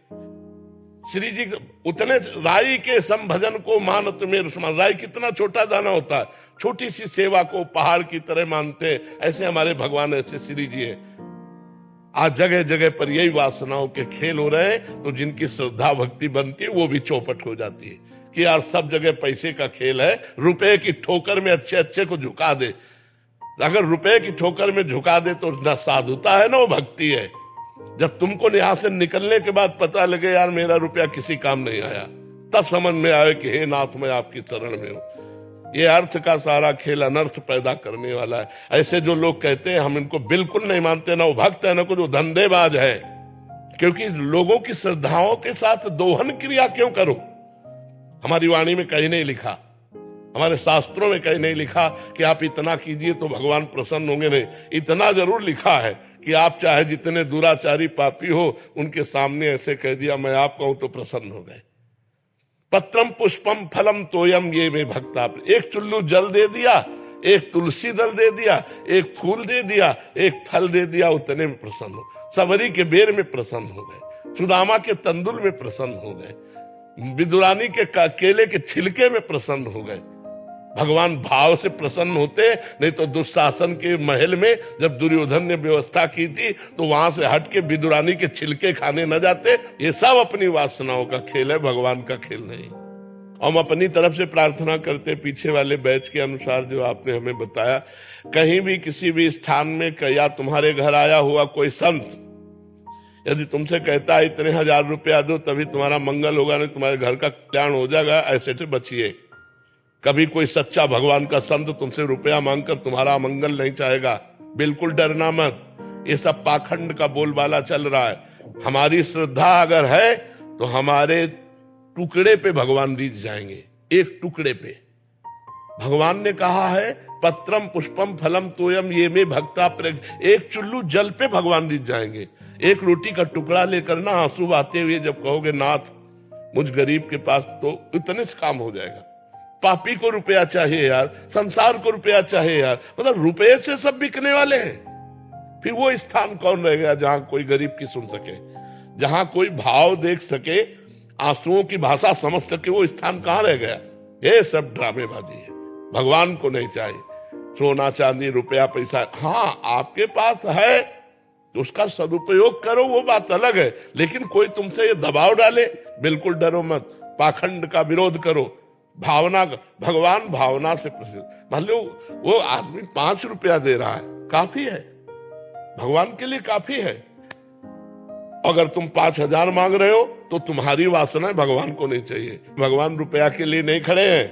[SPEAKER 2] श्री जी उतने राई के संभजन को मानत मेरु समान, राई कितना छोटा दाना होता है, छोटी सी सेवा को पहाड़ की तरह मानते हैं। ऐसे हमारे भगवान, ऐसे श्री जी है। आज जगह जगह पर यही वासनाओं के खेल हो रहे हैं, तो जिनकी श्रद्धा भक्ति बनती है वो भी चौपट हो जाती है कि यार सब जगह पैसे का खेल है, रुपए की ठोकर में अच्छे अच्छे को झुका दे। अगर रुपए की ठोकर में झुका दे तो ना साधुता है ना वो भक्ति है। जब तुमको यहाँ से निकलने के बाद पता लगे यार मेरा रुपया किसी काम नहीं आया, तब समझ में आए कि हे नाथ मैं आपकी शरण में हूं। ये अर्थ का सारा खेल अनर्थ पैदा करने वाला है। ऐसे जो लोग कहते हैं हम इनको बिल्कुल नहीं मानते, ना वो भक्त है ना कुछ, वो धंधेबाज है। क्योंकि लोगों की श्रद्धाओं के साथ दोहन क्रिया क्यों करो? हमारी वाणी में कहीं नहीं लिखा, हमारे शास्त्रों में कहीं नहीं लिखा कि आप इतना कीजिए तो भगवान प्रसन्न होंगे। नहीं, इतना जरूर लिखा है कि आप चाहे जितने दुराचारी पापी हो उनके सामने ऐसे कह दिया मैं आप कहूं तो प्रसन्न हो गए। पत्रम पुष्पम फलम तोयम ये में भक्ता, एक चुल्लू जल दे दिया, एक तुलसी दल दे दिया, एक फूल दे दिया, एक फल दे दिया, उतने में प्रसन्न हो। सबरी के बेर में प्रसन्न हो गए, सुदामा के तंदुल में प्रसन्न हो गए, विदुरानी के केले के छिलके में प्रसन्न हो गए। भगवान भाव से प्रसन्न होते। नहीं तो दुशासन के महल में जब दुर्योधन ने व्यवस्था की थी तो वहां से हट के विदुरानी के छिलके खाने न जाते। ये सब अपनी वासनाओं का खेल है, भगवान का खेल नहीं। हम अपनी तरफ से प्रार्थना करते पीछे वाले बैच के अनुसार जो आपने हमें बताया। कहीं भी किसी भी स्थान में या तुम्हारे घर आया हुआ कोई संत यदि तुमसे कहता है इतने 1000 रुपया दो तभी तुम्हारा मंगल होगा, नहीं तुम्हारे घर का कल्याण हो जाएगा, ऐसे से बचिए। कभी कोई सच्चा भगवान का संत तुमसे रुपया मांगकर तुम्हारा मंगल नहीं चाहेगा, बिल्कुल डरना मत। ये सब पाखंड का बोलबाला चल रहा है। हमारी श्रद्धा अगर है तो हमारे टुकड़े पे भगवान रीझ जाएंगे, एक टुकड़े पे। भगवान ने कहा है पत्रम पुष्पम फलम तोयम ये में भक्ता, एक चुल्लू जल पे भगवान रीझ जाएंगे। एक रोटी का टुकड़ा लेकर ना आंसू आते हुए जब कहोगे नाथ मुझ गरीब के पास, तो इतने से काम हो जाएगा। पापी को रुपया चाहिए यार, संसार को रुपया चाहिए यार, मतलब रुपये से सब बिकने वाले हैं। फिर वो स्थान कौन रह गया जहां कोई गरीब की सुन सके, जहां कोई भाव देख सके, आंसुओं की भाषा समझ सके, वो स्थान कहां रह गया? ये सब ड्रामेबाजी है। भगवान को नहीं चाहिए सोना चांदी रुपया पैसा। हाँ आपके पास है तो उसका सदुपयोग करो, वो बात अलग है। लेकिन कोई तुमसे ये दबाव डाले, बिल्कुल डरो मत, पाखंड का विरोध करो। भावना, भगवान भावना से प्रसिद्ध। मान लो वो आदमी 5 रुपया दे रहा है, काफी है, भगवान के लिए काफी है। अगर तुम 5000 मांग रहे हो तो तुम्हारी वासना भगवान को नहीं चाहिए। भगवान रुपया के लिए नहीं खड़े हैं,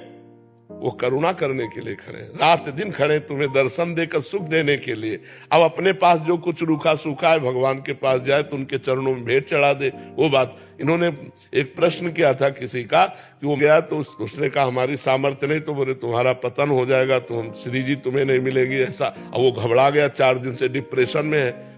[SPEAKER 2] वो करुणा करने के लिए खड़े हैं। रात दिन खड़े तुम्हें दर्शन देकर सुख देने के लिए। अब अपने पास जो कुछ रूखा सूखा है भगवान के पास जाए तो उनके चरणों में भेंट चढ़ा दे। वो बात इन्होंने एक प्रश्न किया था किसी का कि वो गया तो उसने कहा हमारी सामर्थ्य नहीं, तो बोले तुम्हारा पतन हो जाएगा, तो हम श्री जी तुम्हें नहीं मिलेगी ऐसा। अब वो घबरा गया, 4 दिन से डिप्रेशन में है।